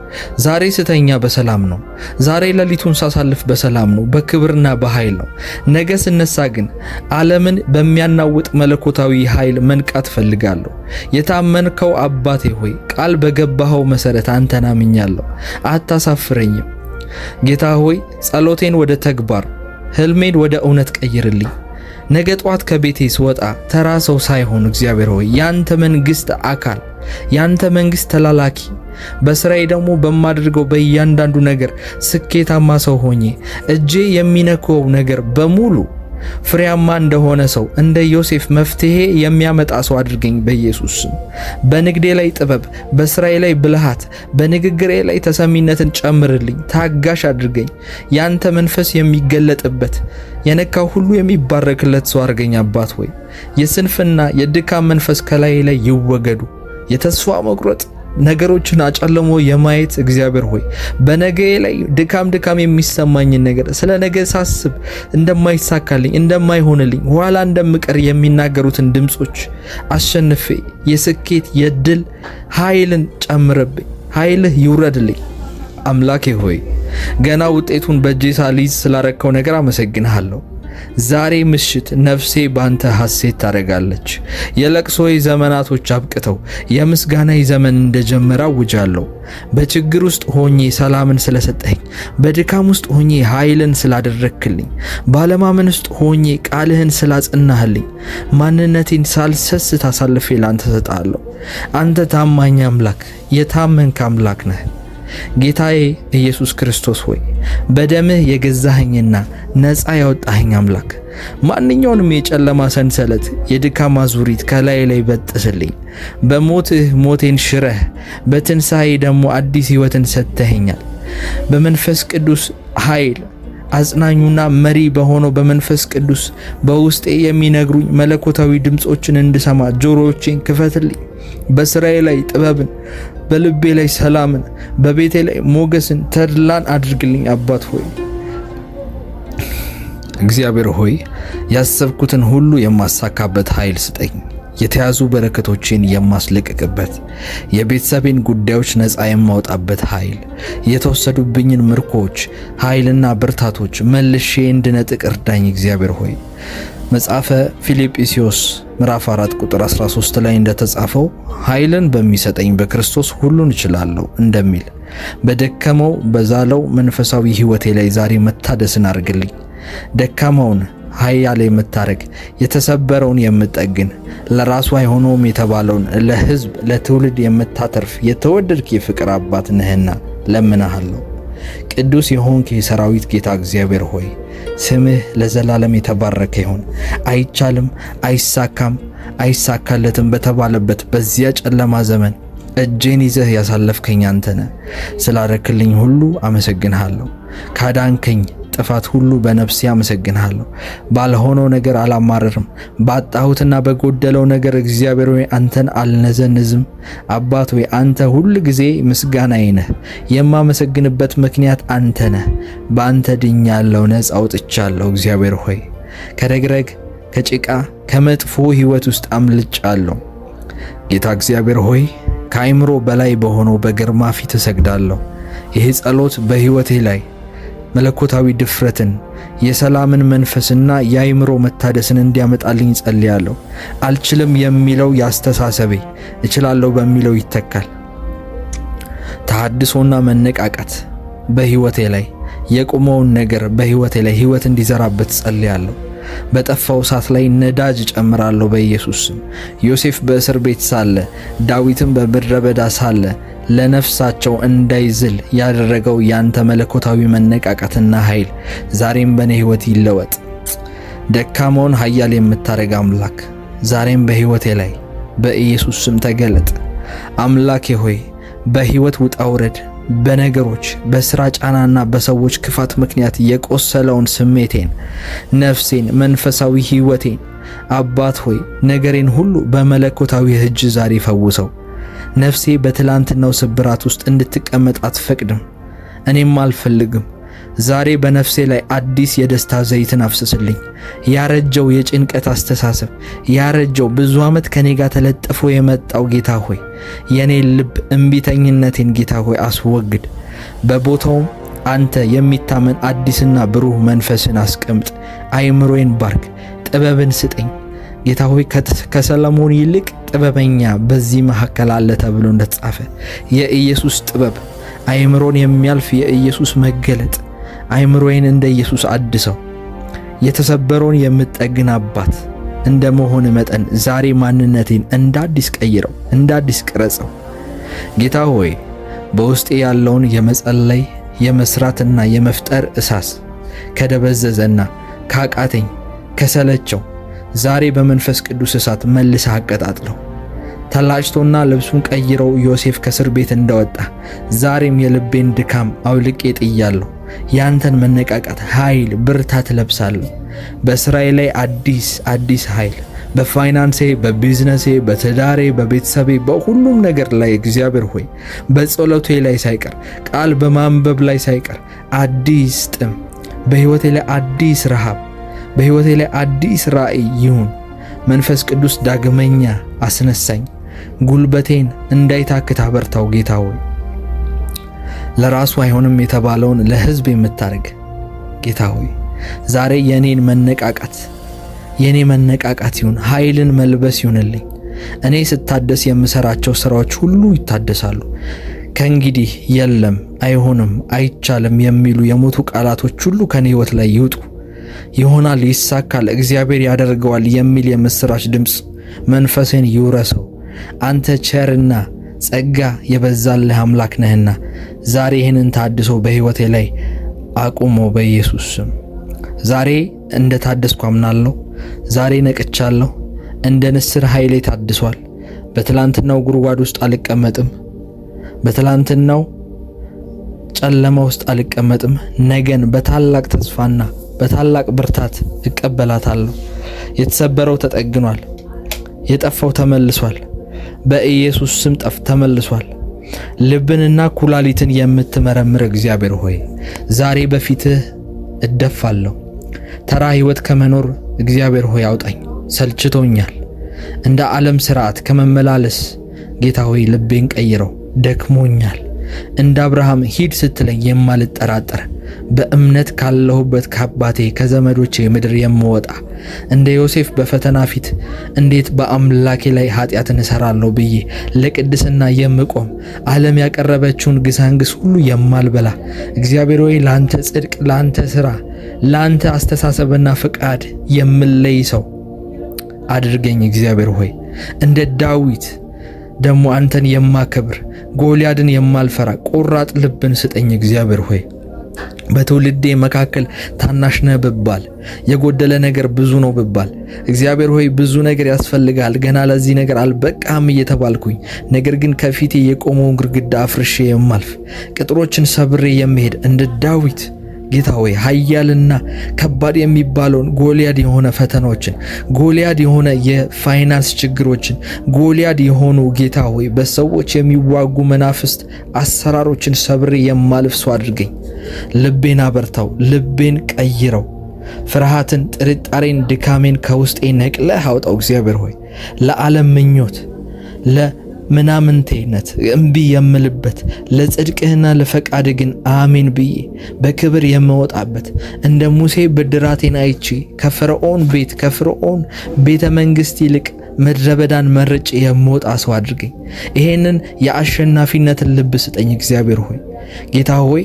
ዛሬ ስተኛ በሰላም ነው። ዛሬ ሌሊቱን ሳሳልፍ በሰላም ነው፣ በክብርና በኃይል ነው። ነገ ስነሳ ግን ዓለምን በሚያናውጥ መለኮታዊ ኃይል መንቃት ፈልጋለሁ። የታመንከው አባቴ ሆይ ቃል በገባኸው መሰረት አንተን አምኛለሁ። አታሳፍረኝም። ጌታ ሆይ ጸሎቴን ወደ ተግባር ህልሜን ወደ እውነት ቀይርልኝ። ነገ ጧት ከቤቴ ስወጣ ተራ ሰው ሳይሆን እግዚአብሔር ሆይ ያንተ መንግስት አካል፣ ያንተ መንግስት ተላላኪ፣ በስራዬ ደግሞ በማድርገው በእያንዳንዱ ነገር ስኬታማ ሰው ሆኜ እጄ የሚነካው ነገር በሙሉ ፍሬያማ እንደሆነ ሰው እንደ ዮሴፍ መፍትሄ የሚያመጣ ሰው አድርገኝ በኢየሱስ ስም። በንግዴ ላይ ጥበብ፣ በስራዬ ላይ ብልሃት፣ በንግግሬ ላይ ተሰሚነትን ጨምርልኝ። ታጋሽ አድርገኝ። ያንተ መንፈስ የሚገለጥበት የነካው ሁሉ የሚባረክለት ሰው አድርገኝ አባት ሆይ የስንፍና የድካም መንፈስ ከላይ ላይ ይወገዱ። የተስፋ መቁረጥ ነገሮችን አጨልሞ የማየት እግዚአብሔር ሆይ በነገዬ ላይ ድካም የሚሰማኝን ነገር ስለ ነገ ሳስብ እንደማይሳካልኝ እንደማይሆንልኝ ኋላ እንደምቀር የሚናገሩትን ድምጾች አሸንፌ የስኬት የድል ኃይልን ጨምረብኝ። ኃይልህ ይውረድልኝ። አምላኬ ሆይ ገና ውጤቱን በእጄ ሳልይዝ ስላረከው ነገር አመሰግንሃለሁ። ዛሬ ምሽት ነፍሴ ባንተ ሐሴት ታደርጋለች። የለቅሶዬ ዘመናቶች አብቅተው የምስጋናዬ ዘመን እንደጀመረ አውጃለሁ። በችግር ውስጥ ሆኜ ሰላምን ስለሰጠኝ፣ በድካም ውስጥ ሆኜ ኃይልን ስላደረክልኝ፣ ባለማመን ውስጥ ሆኜ ቃልህን ስላጸናህልኝ ማንነቴን ሳልሰስት አሳልፌ ላንተ ሰጣለሁ። አንተ ታማኝ አምላክ፣ የታመንክ አምላክ ነህ። ጌታዬ ኢየሱስ ክርስቶስ ሆይ በደምህ የገዛኸኝና ነፃ ያወጣኸኝ አምላክ ማንኛውንም የጨለማ ሰንሰለት የድካም አዙሪት ከላይ ላይ በጥስልኝ። በሞትህ ሞቴን ሽረህ በትንሣኤ ደግሞ አዲስ ሕይወትን ሰጥተኸኛል። በመንፈስ ቅዱስ ኃይል አጽናኙና መሪ በሆነው በመንፈስ ቅዱስ በውስጤ የሚነግሩኝ መለኮታዊ ድምጾችን እንድሰማ ጆሮዎቼን ክፈትልኝ። በስራዬ ላይ ጥበብን፣ በልቤ ላይ ሰላምን፣ በቤቴ ላይ ሞገስን፣ ተድላን አድርግልኝ አባት ሆይ እግዚአብሔር ሆይ ያሰብኩትን ሁሉ የማሳካበት ኃይል ስጠኝ። የተያዙ በረከቶችን የማስለቀቅበት፣ የቤተሰቤን ጉዳዮች ነፃ የማውጣበት ኃይል፣ የተወሰዱብኝን ምርኮች ኃይልና ብርታቶች መልሼ እንድነጥቅ እርዳኝ እግዚአብሔር ሆይ። መጽሐፈ ፊልጵስዩስ ምዕራፍ 4 ቁጥር 13 ላይ እንደተጻፈው ኃይልን በሚሰጠኝ በክርስቶስ ሁሉን እችላለሁ እንደሚል በደከመው በዛለው መንፈሳዊ ሕይወቴ ላይ ዛሬ መታደስን አድርግልኝ። ደካማውን ኃያል የምታረግ፣ የተሰበረውን የምጠግን፣ ለራሱ አይሆነውም የተባለውን ለሕዝብ ለትውልድ የምታተርፍ የተወደድክ የፍቅር አባት ነህና ለምንሃለሁ። ቅዱስ የሆንክ የሰራዊት ጌታ እግዚአብሔር ሆይ ስምህ ለዘላለም የተባረከ ይሁን። አይቻልም፣ አይሳካም፣ አይሳካለትም በተባለበት በዚያ ጨለማ ዘመን እጄን ይዘህ ያሳለፍከኝ አንተ ነህ። ስላረክልኝ ሁሉ አመሰግንሃለሁ። ካዳንከኝ ጥፋት ሁሉ በነፍሴ አመሰግንሃለሁ። ባልሆነው ነገር አላማረርም። ባጣሁትና በጎደለው ነገር እግዚአብሔር ሆይ አንተን አልነዘንዝም። አባት ሆይ አንተ ሁል ጊዜ ምስጋናዬ ነህ። የማመሰግንበት ምክንያት አንተ ነህ። በአንተ ድኛለሁ፣ ነፃ አውጥቻለሁ። እግዚአብሔር ሆይ ከረግረግ ከጭቃ ከመጥፎ ሕይወት ውስጥ አምልጫለሁ። ጌታ እግዚአብሔር ሆይ ከአይምሮ በላይ በሆነው በግርማ ፊት እሰግዳለሁ። ይህ ጸሎት በሕይወቴ ላይ መለኮታዊ ድፍረትን፣ የሰላምን መንፈስና የአእምሮ መታደስን እንዲያመጣልኝ ጸልያለሁ። አልችልም የሚለው ያስተሳሰቤ እችላለሁ በሚለው ይተካል። ተሐድሶና መነቃቃት በሕይወቴ ላይ የቆመውን ነገር በሕይወቴ ላይ ሕይወት እንዲዘራበት ጸልያለሁ። በጠፋው እሳት ላይ ነዳጅ ጨምራለሁ በኢየሱስ ስም። ዮሴፍ በእስር ቤት ሳለ፣ ዳዊትም በምድረ በዳ ሳለ ለነፍሳቸው እንዳይዝል ያደረገው ያንተ መለኮታዊ መነቃቃትና ኃይል ዛሬም በእኔ ሕይወት ይለወጥ። ደካማውን ኃያል የምታደርግ አምላክ ዛሬም በሕይወቴ ላይ በኢየሱስ ስም ተገለጥ። አምላኬ ሆይ በሕይወት ውጣ ውረድ፣ በነገሮች በሥራ ጫናና በሰዎች ክፋት ምክንያት የቆሰለውን ስሜቴን፣ ነፍሴን፣ መንፈሳዊ ሕይወቴን አባት ሆይ ነገሬን ሁሉ በመለኮታዊ እጅ ዛሬ ፈውሰው። ነፍሴ በትላንትናው ስብራት ውስጥ እንድትቀመጥ አትፈቅድም፣ እኔም አልፈልግም። ዛሬ በነፍሴ ላይ አዲስ የደስታ ዘይትን አፍስስልኝ። ያረጀው የጭንቀት አስተሳሰብ፣ ያረጀው ብዙ ዓመት ከኔ ጋር ተለጥፎ የመጣው ጌታ ሆይ የኔን ልብ እምቢተኝነቴን ጌታ ሆይ አስወግድ። በቦታውም አንተ የሚታመን አዲስና ብሩህ መንፈስን አስቀምጥ። አእምሮዬን ባርክ፣ ጥበብን ስጠኝ ጌታ ሆይ ከሰለሞን ይልቅ ጥበበኛ በዚህ መካከል አለ ተብሎ እንደተጻፈ የኢየሱስ ጥበብ፣ አእምሮን የሚያልፍ የኢየሱስ መገለጥ አእምሮዬን እንደ ኢየሱስ አድሰው። የተሰበረውን የምጠግን አባት እንደ መሆን መጠን ዛሬ ማንነቴን እንደ አዲስ ቀይረው፣ እንደ አዲስ ቅረጸው። ጌታ ሆይ በውስጤ ያለውን የመጸለይ የመስራትና የመፍጠር እሳስ ከደበዘዘና ካቃተኝ ከሰለቸው ዛሬ በመንፈስ ቅዱስ እሳት መልሰህ አቀጣጥለው። ተላጭቶና ልብሱን ቀይረው ዮሴፍ ከእስር ቤት እንደወጣ ዛሬም የልቤን ድካም አውልቄ ጥያለሁ። ያንተን መነቃቃት፣ ኃይል፣ ብርታት ለብሳለሁ። በስራዬ ላይ አዲስ ኃይል፣ በፋይናንሴ፣ በቢዝነሴ፣ በትዳሬ፣ በቤተሰቤ፣ በሁሉም ነገር ላይ እግዚአብሔር ሆይ በጸሎቴ ላይ ሳይቀር ቃል በማንበብ ላይ ሳይቀር አዲስ ጥም፣ በሕይወቴ ላይ አዲስ ረሃብ፣ በሕይወቴ ላይ አዲስ ራእይ ይሁን። መንፈስ ቅዱስ ዳግመኛ አስነሳኝ፣ ጉልበቴን እንዳይታክት አበርታው። ጌታ ሆይ ለራሱ አይሆንም የተባለውን ለሕዝብ የምታደርግ ጌታ ሆይ ዛሬ የኔ መነቃቃት ይሁን፣ ኃይልን መልበስ ይሁንልኝ። እኔ ስታደስ የምሰራቸው ስራዎች ሁሉ ይታደሳሉ። ከእንግዲህ የለም፣ አይሆንም፣ አይቻልም የሚሉ የሞቱ ቃላቶች ሁሉ ከኔ ሕይወት ላይ ይውጡ። ይሆናል፣ ይሳካል፣ እግዚአብሔር ያደርገዋል የሚል የምስራች ድምፅ መንፈሴን ይውረሰው። አንተ ቸርና ጸጋ የበዛልህ አምላክ ነህና ዛሬ ይህንን ታድሶ በሕይወቴ ላይ አቁሞ በኢየሱስ ስም። ዛሬ እንደ ታደስኩ አምናለሁ። ዛሬ ነቅቻለሁ። እንደ ንስር ኃይሌ ታድሷል። በትላንትናው ጉድጓድ ውስጥ አልቀመጥም። በትላንትናው ጨለማ ውስጥ አልቀመጥም። ነገን በታላቅ ተስፋና በታላቅ ብርታት እቀበላታለሁ። የተሰበረው ተጠግኗል። የጠፋው ተመልሷል። በኢየሱስ ስም ተመልሷል። ልብንና ኩላሊትን የምትመረምር እግዚአብሔር ሆይ ዛሬ በፊትህ እደፋለሁ። ተራ ሕይወት ከመኖር እግዚአብሔር ሆይ አውጣኝ። ሰልችቶኛል። እንደ ዓለም ሥርዓት ከመመላለስ ጌታ ሆይ ልቤን ቀይረው። ደክሞኛል። እንደ አብርሃም ሂድ ስትለኝ የማልጠራጠር በእምነት ካለሁበት ከአባቴ ከዘመዶቼ ምድር የምወጣ እንደ ዮሴፍ በፈተና ፊት እንዴት በአምላኬ ላይ ኃጢአትን እሰራለሁ ብዬ ለቅድስና የምቆም ዓለም ያቀረበችውን ግሳንግስ ሁሉ የማልበላ እግዚአብሔር ሆይ ላንተ ጽድቅ፣ ላንተ ሥራ፣ ላንተ አስተሳሰብና ፍቃድ የምለይ ሰው አድርገኝ። እግዚአብሔር ሆይ እንደ ዳዊት ደግሞ አንተን የማከብር ጎልያድን የማልፈራ ቆራጥ ልብን ስጠኝ። እግዚአብሔር ሆይ በትውልዴ መካከል ታናሽ ነህ ብባል፣ የጎደለ ነገር ብዙ ነው ብባል፣ እግዚአብሔር ሆይ ብዙ ነገር ያስፈልጋል፣ ገና ለዚህ ነገር አልበቃም እየተባልኩኝ ነገር ግን ከፊቴ የቆመውን ግድግዳ አፍርሼ የማልፍ ቅጥሮችን ሰብሬ የምሄድ እንደ ዳዊት ጌታ ሆይ ኃያልና ከባድ የሚባለውን ጎልያድ የሆነ ፈተናዎችን፣ ጎልያድ የሆነ የፋይናንስ ችግሮችን፣ ጎልያድ የሆኑ ጌታ ሆይ በሰዎች የሚዋጉ መናፍስት አሰራሮችን ሰብሬ የማልፍ ሰው አድርገኝ። ልቤን አበርታው፣ ልቤን ቀይረው። ፍርሃትን፣ ጥርጣሬን፣ ድካሜን ከውስጤ ነቅለህ አውጣው። እግዚአብሔር ሆይ ለዓለም ምኞት፣ ምናምንቴነት እምቢ የምልበት ለጽድቅህና ለፈቃድ ግን አሜን ብዬ በክብር የምወጣበት እንደ ሙሴ ብድራቴን አይቼ ከፈርዖን ቤተ መንግስት ይልቅ ምድረ በዳን መርጬ የምወጣ ሰው አድርገኝ። ይሄንን የአሸናፊነትን ልብ ስጠኝ እግዚአብሔር ሆይ። ጌታ ሆይ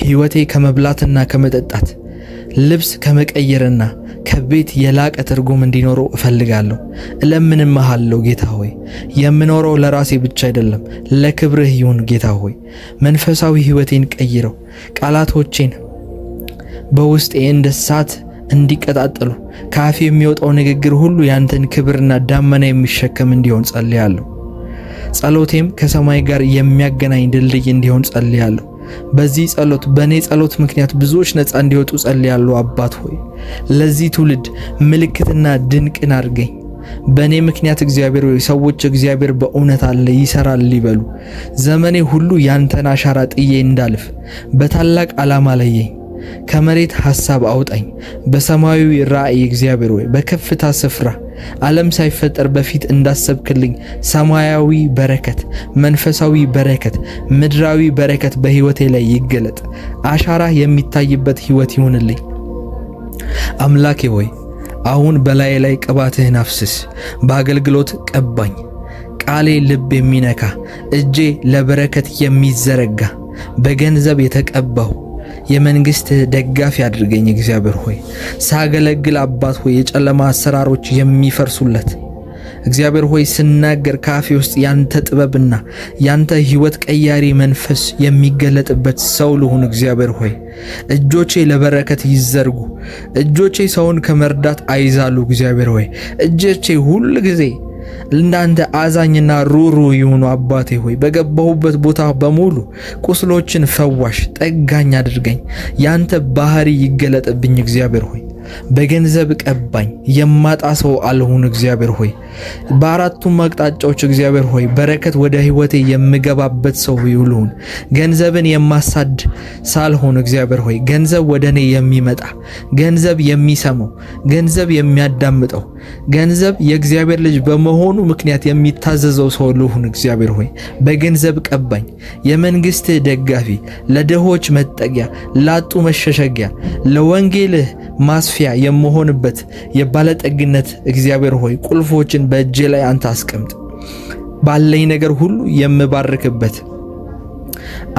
ሕይወቴ ከመብላትና ከመጠጣት ልብስ ከመቀየርና ከቤት የላቀ ትርጉም እንዲኖረው እፈልጋለሁ። እለምንምሃለሁ ጌታ ሆይ። የምኖረው ለራሴ ብቻ አይደለም፣ ለክብርህ ይሁን ጌታ ሆይ። መንፈሳዊ ሕይወቴን ቀይረው። ቃላቶቼን በውስጤ እንደ እሳት እንዲቀጣጠሉ፣ ከአፌ የሚወጣው ንግግር ሁሉ ያንተን ክብርና ዳመና የሚሸከም እንዲሆን ጸልያለሁ። ጸሎቴም ከሰማይ ጋር የሚያገናኝ ድልድይ እንዲሆን ጸልያለሁ። በዚህ ጸሎት በኔ ጸሎት ምክንያት ብዙዎች ነፃ እንዲወጡ ጸልያለሁ። አባት ሆይ ለዚህ ትውልድ ምልክትና ድንቅን አድርገኝ። በኔ ምክንያት እግዚአብሔር ሆይ ሰዎች እግዚአብሔር በእውነት አለ ይሰራል ሊበሉ፣ ዘመኔ ሁሉ ያንተን አሻራ ጥዬ እንዳልፍ በታላቅ ዓላማ ለየኝ። ከመሬት ሐሳብ አውጣኝ በሰማያዊ ራእይ እግዚአብሔር ሆይ በከፍታ ስፍራ ዓለም ሳይፈጠር በፊት እንዳሰብክልኝ ሰማያዊ በረከት፣ መንፈሳዊ በረከት፣ ምድራዊ በረከት በሕይወቴ ላይ ይገለጥ። አሻራ የሚታይበት ሕይወት ይሁንልኝ። አምላኬ ሆይ አሁን በላይ ላይ ቅባትህን አፍስስ። በአገልግሎት ቀባኝ። ቃሌ ልብ የሚነካ እጄ ለበረከት የሚዘረጋ በገንዘብ የተቀባው የመንግስት ደጋፊ አድርገኝ እግዚአብሔር ሆይ። ሳገለግል አባት ሆይ የጨለማ አሰራሮች የሚፈርሱለት እግዚአብሔር ሆይ ስናገር ካፌ ውስጥ ያንተ ጥበብና ያንተ ሕይወት ቀያሪ መንፈስ የሚገለጥበት ሰው ልሁን እግዚአብሔር ሆይ። እጆቼ ለበረከት ይዘርጉ። እጆቼ ሰውን ከመርዳት አይዛሉ እግዚአብሔር ሆይ። እጆቼ ሁሉ ጊዜ እንዳንተ አዛኝና ሩሩ ይሁኑ አባቴ ሆይ። በገባሁበት ቦታ በሙሉ ቁስሎችን ፈዋሽ ጠጋኝ አድርገኝ። ያንተ ባህሪ ይገለጥብኝ እግዚአብሔር ሆይ። በገንዘብ ቀባኝ። የማጣ ሰው አልሁን እግዚአብሔር ሆይ። በአራቱም አቅጣጫዎች እግዚአብሔር ሆይ በረከት ወደ ሕይወቴ የምገባበት ሰው ይሁን። ገንዘብን የማሳድ ሳልሆን እግዚአብሔር ሆይ ገንዘብ ወደኔ የሚመጣ፣ ገንዘብ የሚሰማው፣ ገንዘብ የሚያዳምጠው፣ ገንዘብ የእግዚአብሔር ልጅ በመሆኑ ምክንያት የሚታዘዘው ሰው ልሁን እግዚአብሔር ሆይ። በገንዘብ ቀባኝ። የመንግስት ደጋፊ፣ ለድሆች መጠጊያ፣ ላጡ መሸሸጊያ፣ ለወንጌልህ ማስፊያ የምሆንበት የባለጠግነት እግዚአብሔር ሆይ ቁልፎችን በእጄ ላይ አንተ አስቀምጥ። ባለኝ ነገር ሁሉ የምባርክበት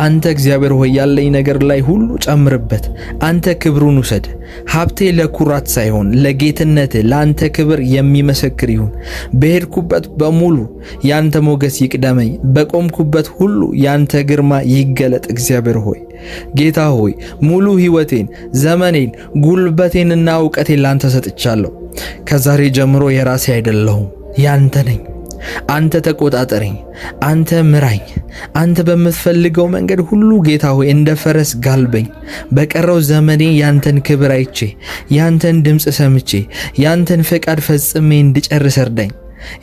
አንተ እግዚአብሔር ሆይ ያለኝ ነገር ላይ ሁሉ ጨምርበት። አንተ ክብሩን ውሰድ። ሀብቴ ለኩራት ሳይሆን ለጌትነት ለአንተ ክብር የሚመሰክር ይሁን። በሄድኩበት በሙሉ ያንተ ሞገስ ይቅደመኝ። በቆምኩበት ሁሉ ያንተ ግርማ ይገለጥ እግዚአብሔር ሆይ። ጌታ ሆይ ሙሉ ሕይወቴን፣ ዘመኔን፣ ጉልበቴንና ዕውቀቴን ላንተ ሰጥቻለሁ። ከዛሬ ጀምሮ የራሴ አይደለሁም፣ ያንተ ነኝ። አንተ ተቆጣጠረኝ፣ አንተ ምራኝ። አንተ በምትፈልገው መንገድ ሁሉ ጌታ ሆይ እንደ ፈረስ ጋልበኝ። በቀረው ዘመኔ ያንተን ክብር አይቼ፣ ያንተን ድምፅ ሰምቼ፣ ያንተን ፈቃድ ፈጽሜ እንድጨርስ እርዳኝ።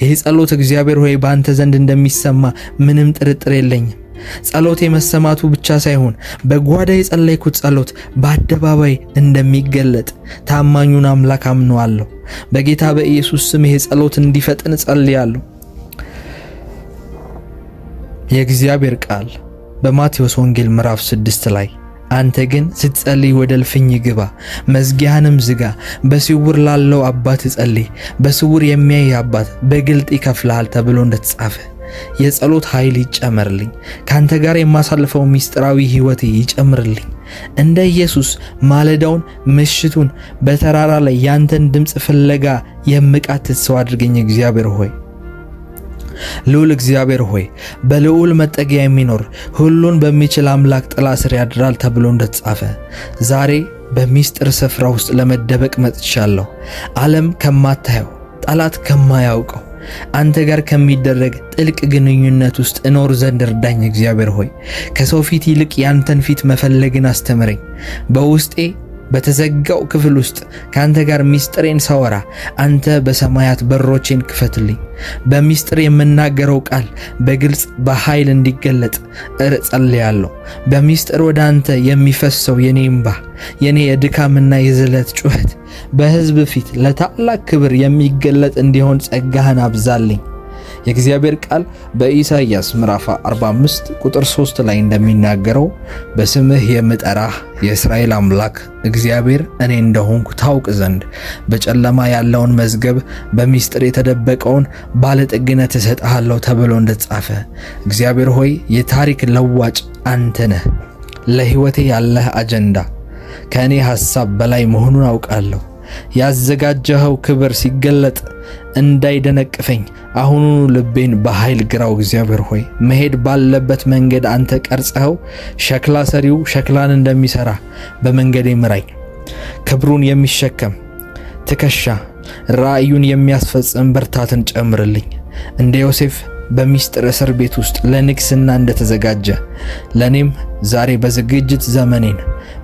ይህ ጸሎት እግዚአብሔር ሆይ በአንተ ዘንድ እንደሚሰማ ምንም ጥርጥር የለኝም። ጸሎቴ መሰማቱ ብቻ ሳይሆን በጓዳ የጸለይኩት ጸሎት በአደባባይ እንደሚገለጥ ታማኙን አምላክ አምነዋለሁ። በጌታ በኢየሱስ ስም ይህ ጸሎት እንዲፈጥን ጸልያለሁ። የእግዚአብሔር ቃል በማቴዎስ ወንጌል ምዕራፍ 6 ላይ አንተ ግን ስትጸልይ ወደ እልፍኝ ግባ፣ መዝጊያህንም ዝጋ፣ በስውር ላለው አባት ጸልይ፣ በስውር የሚያይ አባት በግልጥ ይከፍልሃል ተብሎ እንደተጻፈ የጸሎት ኃይል ይጨመርልኝ። ካንተ ጋር የማሳልፈው ሚስጥራዊ ሕይወቴ ይጨምርልኝ። እንደ ኢየሱስ ማለዳውን ምሽቱን በተራራ ላይ ያንተን ድምፅ ፍለጋ የምቃትት ሰው አድርገኝ እግዚአብሔር ሆይ። ልዑል እግዚአብሔር ሆይ በልዑል መጠጊያ የሚኖር ሁሉን በሚችል አምላክ ጥላ ስር ያድራል ተብሎ እንደተጻፈ ዛሬ በሚስጥር ስፍራ ውስጥ ለመደበቅ መጥቻለሁ። ዓለም ከማታየው፣ ጠላት ከማያውቀው አንተ ጋር ከሚደረግ ጥልቅ ግንኙነት ውስጥ እኖር ዘንድ እርዳኝ እግዚአብሔር ሆይ። ከሰው ፊት ይልቅ ያንተን ፊት መፈለግን አስተምረኝ። በውስጤ በተዘጋው ክፍል ውስጥ ካንተ ጋር ሚስጥሬን ሳወራ አንተ በሰማያት በሮቼን ክፈትልኝ። በሚስጥር የምናገረው ቃል በግልጽ በኃይል እንዲገለጥ ጸልያለሁ። በሚስጥር ወደ አንተ የሚፈሰው የኔ እንባ፣ የኔ የድካምና የዝለት ጩኸት በሕዝብ ፊት ለታላቅ ክብር የሚገለጥ እንዲሆን ጸጋህን አብዛልኝ። የእግዚአብሔር ቃል በኢሳይያስ ምዕራፍ 45 ቁጥር 3 ላይ እንደሚናገረው በስምህ የምጠራህ የእስራኤል አምላክ እግዚአብሔር እኔ እንደሆንኩ ታውቅ ዘንድ በጨለማ ያለውን መዝገብ በሚስጥር የተደበቀውን ባለጠግነት እሰጥሃለሁ ተብሎ እንደተጻፈ እግዚአብሔር ሆይ የታሪክ ለዋጭ አንተ ነህ። ለሕይወቴ ያለህ አጀንዳ ከእኔ ሐሳብ በላይ መሆኑን አውቃለሁ። ያዘጋጀኸው ክብር ሲገለጥ እንዳይደነቅፈኝ አሁኑኑ ልቤን በኃይል ግራው። እግዚአብሔር ሆይ መሄድ ባለበት መንገድ አንተ ቀርጸኸው ሸክላ ሰሪው ሸክላን እንደሚሰራ በመንገዴ ምራኝ። ክብሩን የሚሸከም ትከሻ ራእዩን የሚያስፈጽም ብርታትን ጨምርልኝ። እንደ ዮሴፍ በሚስጥር እስር ቤት ውስጥ ለንግስና እንደተዘጋጀ ለኔም ዛሬ በዝግጅት ዘመኔን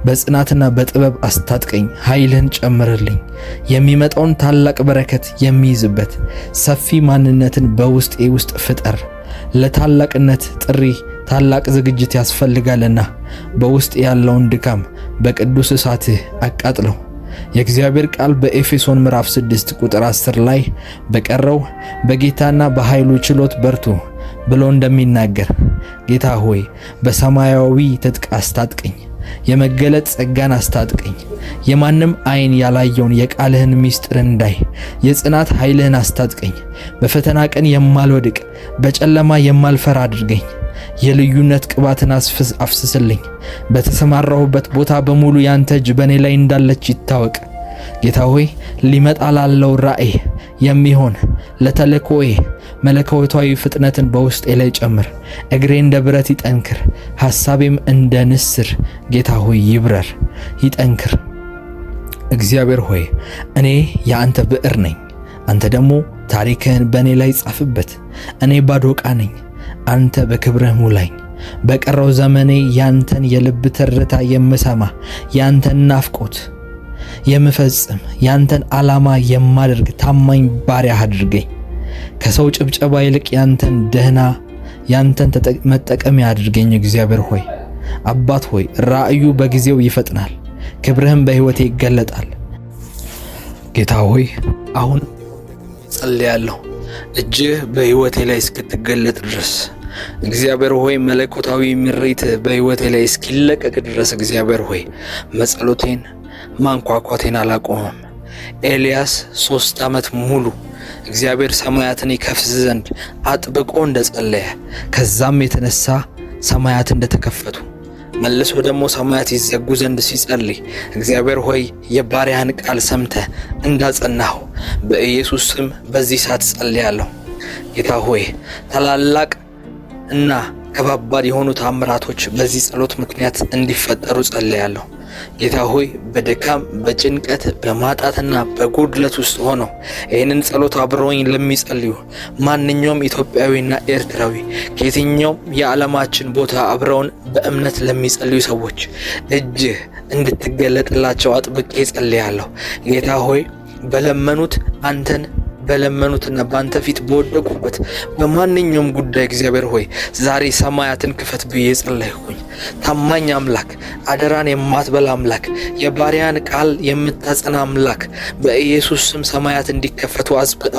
በጽናትና በጥበብ አስታጥቀኝ። ኃይልህን ጨምርልኝ። የሚመጣውን ታላቅ በረከት የሚይዝበት ሰፊ ማንነትን በውስጤ ውስጥ ፍጠር። ለታላቅነት ጥሪ ታላቅ ዝግጅት ያስፈልጋልና በውስጥ ያለውን ድካም በቅዱስ እሳትህ አቃጥለው። የእግዚአብሔር ቃል በኤፌሶን ምዕራፍ 6 ቁጥር 10 ላይ በቀረው በጌታና በኃይሉ ችሎት በርቱ ብሎ እንደሚናገር ጌታ ሆይ በሰማያዊ ትጥቅ አስታጥቀኝ። የመገለጥ ጸጋን አስታጥቀኝ። የማንም አይን ያላየውን የቃልህን ሚስጥር እንዳይ የጽናት ኃይልህን አስታጥቀኝ። በፈተና ቀን የማልወድቅ በጨለማ የማልፈራ አድርገኝ። የልዩነት ቅባትን አፍስስልኝ። በተሰማራሁበት ቦታ በሙሉ ያንተ እጅ በኔ ላይ እንዳለች ይታወቅ። ጌታ ሆይ ሊመጣ ላለው ራእይ የሚሆን ለተልእኮዬ መለኮታዊ ፍጥነትን በውስጤ ላይ ጨምር። እግሬ እንደ ብረት ይጠንክር፣ ሐሳቤም እንደ ንስር ጌታ ሆይ ይብረር ይጠንክር። እግዚአብሔር ሆይ እኔ የአንተ ብዕር ነኝ፣ አንተ ደግሞ ታሪክህን በእኔ ላይ ጻፍበት። እኔ ባዶ ዕቃ ነኝ፣ አንተ በክብርህ ሙላኝ። በቀረው ዘመኔ ያንተን የልብ ትርታ የምሰማ ያንተን ናፍቆት የምፈጽም ያንተን ዓላማ የማደርግ ታማኝ ባሪያህ አድርገኝ። ከሰው ጭብጨባ ይልቅ ያንተን ደህና ያንተን መጠቀሚያ አድርገኝ። እግዚአብሔር ሆይ አባት ሆይ ራእዩ በጊዜው ይፈጥናል፣ ክብርህም በሕይወቴ ይገለጣል። ጌታ ሆይ አሁን ጸልያለሁ እጅህ በሕይወቴ ላይ እስክትገለጥ ድረስ። እግዚአብሔር ሆይ መለኮታዊ ምሪት በሕይወቴ ላይ እስኪለቀቅ ድረስ እግዚአብሔር ሆይ መጸሎቴን ማንኳኳቴን አላቆምም። ኤልያስ 3 ዓመት ሙሉ እግዚአብሔር ሰማያትን ይከፍት ዘንድ አጥብቆ እንደጸለየ ከዛም የተነሳ ሰማያት እንደተከፈቱ መልሶ ደግሞ ሰማያት ይዘጉ ዘንድ ሲጸልይ እግዚአብሔር ሆይ የባሪያህን ቃል ሰምተ እንዳጸናሁ በኢየሱስ ስም በዚህ ሰዓት ጸልያለሁ። ጌታ ሆይ ታላላቅ እና ከባባድ የሆኑ ተአምራቶች በዚህ ጸሎት ምክንያት እንዲፈጠሩ ጸልያለሁ። ጌታ ሆይ በድካም በጭንቀት በማጣትና በጉድለት ውስጥ ሆነው ይህንን ጸሎት አብረውኝ ለሚጸልዩ ማንኛውም ኢትዮጵያዊና ኤርትራዊ ከየትኛውም የዓለማችን ቦታ አብረውን በእምነት ለሚጸልዩ ሰዎች እጅህ እንድትገለጥላቸው አጥብቄ ጸልያለሁ። ጌታ ሆይ በለመኑት አንተን በለመኑትና ባንተ ፊት በወደቁበት በማንኛውም ጉዳይ እግዚአብሔር ሆይ ዛሬ ሰማያትን ክፈት ብዬ ጸለይኩኝ። ታማኝ አምላክ፣ አደራን የማትበላ አምላክ፣ የባሪያን ቃል የምታጸና አምላክ በኢየሱስ ስም ሰማያት እንዲከፈቱ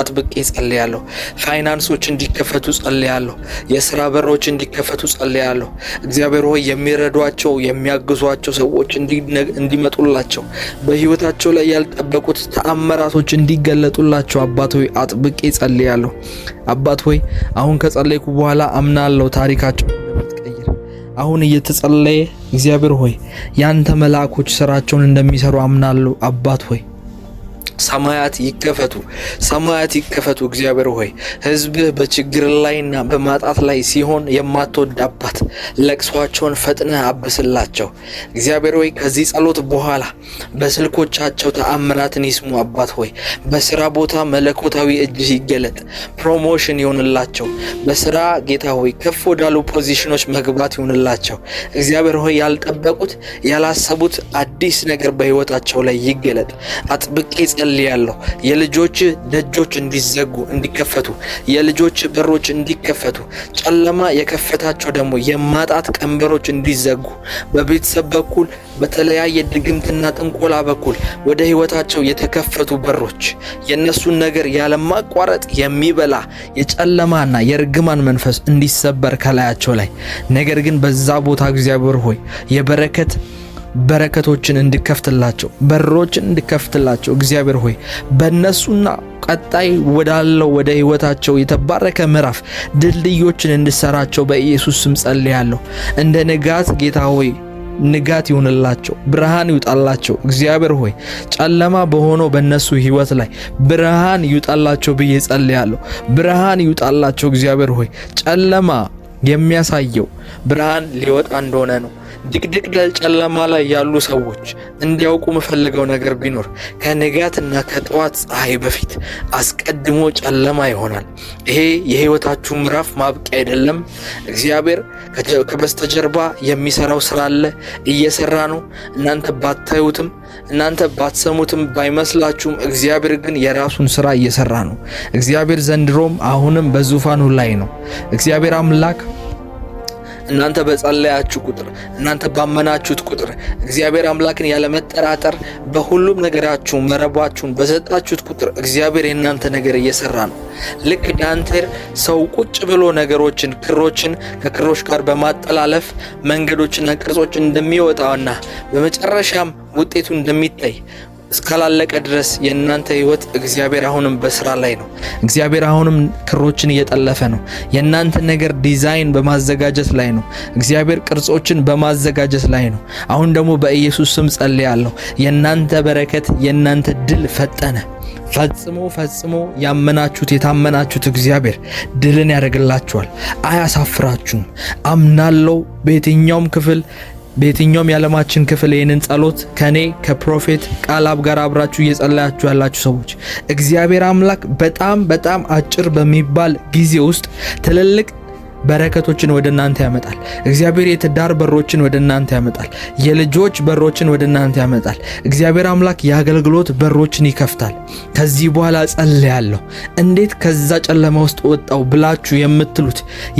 አጥብቄ ጸልያለሁ። ፋይናንሶች እንዲከፈቱ ጸልያለሁ። የሥራ በሮች እንዲከፈቱ ጸልያለሁ። እግዚአብሔር ሆይ የሚረዷቸው የሚያግዟቸው ሰዎች እንዲመጡላቸው በሕይወታቸው ላይ ያልጠበቁት ተአምራቶች እንዲገለጡላቸው አባት ሆይ አጥብቄ ጸልያለሁ። አባት ሆይ አሁን ከጸለይኩ በኋላ አምናለሁ ታሪካቸው እንደምትቀይር። አሁን እየተጸለየ እግዚአብሔር ሆይ ያንተ መልአኮች ስራቸውን እንደሚሰሩ አምናለሁ። አባት ሆይ ሰማያት ይከፈቱ፣ ሰማያት ይከፈቱ። እግዚአብሔር ሆይ ሕዝብህ በችግር ላይና በማጣት ላይ ሲሆን የማትወድ አባት ለቅሷቸውን ፈጥነህ አብስላቸው። እግዚአብሔር ሆይ ከዚህ ጸሎት በኋላ በስልኮቻቸው ተአምራትን ይስሙ። አባት ሆይ በስራ ቦታ መለኮታዊ እጅህ ይገለጥ፣ ፕሮሞሽን ይሆንላቸው። በስራ ጌታ ሆይ ከፍ ወዳሉ ፖዚሽኖች መግባት ይሆንላቸው። እግዚአብሔር ሆይ ያልጠበቁት ያላሰቡት አዲስ ነገር በሕይወታቸው ላይ ይገለጥ። አጥብቄ ጸልያለሁ። የልጆች ደጆች እንዲከፈቱ፣ የልጆች በሮች እንዲከፈቱ፣ ጨለማ የከፈታቸው ደግሞ የማጣት ቀንበሮች እንዲዘጉ፣ በቤተሰብ በኩል በተለያየ ድግምትና ጥንቆላ በኩል ወደ ህይወታቸው የተከፈቱ በሮች የነሱን ነገር ያለማቋረጥ የሚበላ የጨለማና የርግማን መንፈስ እንዲሰበር ከላያቸው ላይ ነገር ግን በዛ ቦታ እግዚአብሔር ሆይ በረከቶችን እንድከፍትላቸው በሮችን እንድከፍትላቸው እግዚአብሔር ሆይ በእነሱና ቀጣይ ወዳለው ወደ ህይወታቸው የተባረከ ምዕራፍ ድልድዮችን እንድሰራቸው በኢየሱስ ስም ጸልያለሁ። እንደ ንጋት ጌታ ሆይ ንጋት ይሁንላቸው፣ ብርሃን ይውጣላቸው። እግዚአብሔር ሆይ ጨለማ በሆነው በእነሱ ህይወት ላይ ብርሃን ይውጣላቸው ብዬ ጸልያለሁ። ብርሃን ይውጣላቸው እግዚአብሔር ሆይ ጨለማ የሚያሳየው ብርሃን ሊወጣ እንደሆነ ነው። ድቅድቅ ጨለማ ላይ ያሉ ሰዎች እንዲያውቁ የምፈልገው ነገር ቢኖር ከንጋትና ከጠዋት ፀሐይ በፊት አስቀድሞ ጨለማ ይሆናል። ይሄ የህይወታችሁ ምዕራፍ ማብቂያ አይደለም። እግዚአብሔር ከበስተጀርባ የሚሰራው ስራ አለ፣ እየሰራ ነው። እናንተ ባታዩትም እናንተ ባትሰሙትም ባይመስላችሁም እግዚአብሔር ግን የራሱን ስራ እየሰራ ነው። እግዚአብሔር ዘንድሮም አሁንም በዙፋኑ ላይ ነው። እግዚአብሔር አምላክ እናንተ በጸለያችሁ ቁጥር እናንተ ባመናችሁት ቁጥር እግዚአብሔር አምላክን ያለመጠራጠር በሁሉም ነገራችሁ መረባችሁን በሰጣችሁት ቁጥር እግዚአብሔር የእናንተ ነገር እየሰራ ነው። ልክ ዳንቴር ሰው ቁጭ ብሎ ነገሮችን ክሮችን ከክሮች ጋር በማጠላለፍ መንገዶችና ቅርጾች እንደሚወጣውና በመጨረሻም ውጤቱ እንደሚታይ እስካላለቀ ድረስ የእናንተ ህይወት እግዚአብሔር አሁንም በስራ ላይ ነው። እግዚአብሔር አሁንም ክሮችን እየጠለፈ ነው። የእናንተ ነገር ዲዛይን በማዘጋጀት ላይ ነው። እግዚአብሔር ቅርጾችን በማዘጋጀት ላይ ነው። አሁን ደግሞ በኢየሱስ ስም ጸልያለሁ። የእናንተ በረከት የእናንተ ድል ፈጠነ። ፈጽሞ ያመናችሁት የታመናችሁት እግዚአብሔር ድልን ያደርግላችኋል። አያሳፍራችሁም። አምናለሁ። በየትኛውም የዓለማችን ክፍል ይህንን ጸሎት ከኔ ከፕሮፌት ቃላብ ጋር አብራችሁ እየጸለያችሁ ያላችሁ ሰዎች እግዚአብሔር አምላክ በጣም አጭር በሚባል ጊዜ ውስጥ ትልልቅ በረከቶችን ወደ እናንተ ያመጣል። እግዚአብሔር የትዳር በሮችን ወደ እናንተ ያመጣል። የልጆች በሮችን ወደ እናንተ ያመጣል። እግዚአብሔር አምላክ የአገልግሎት በሮችን ይከፍታል። ከዚህ በኋላ ጸልያለሁ። እንዴት ከዛ ጨለማ ውስጥ ወጣው ብላችሁ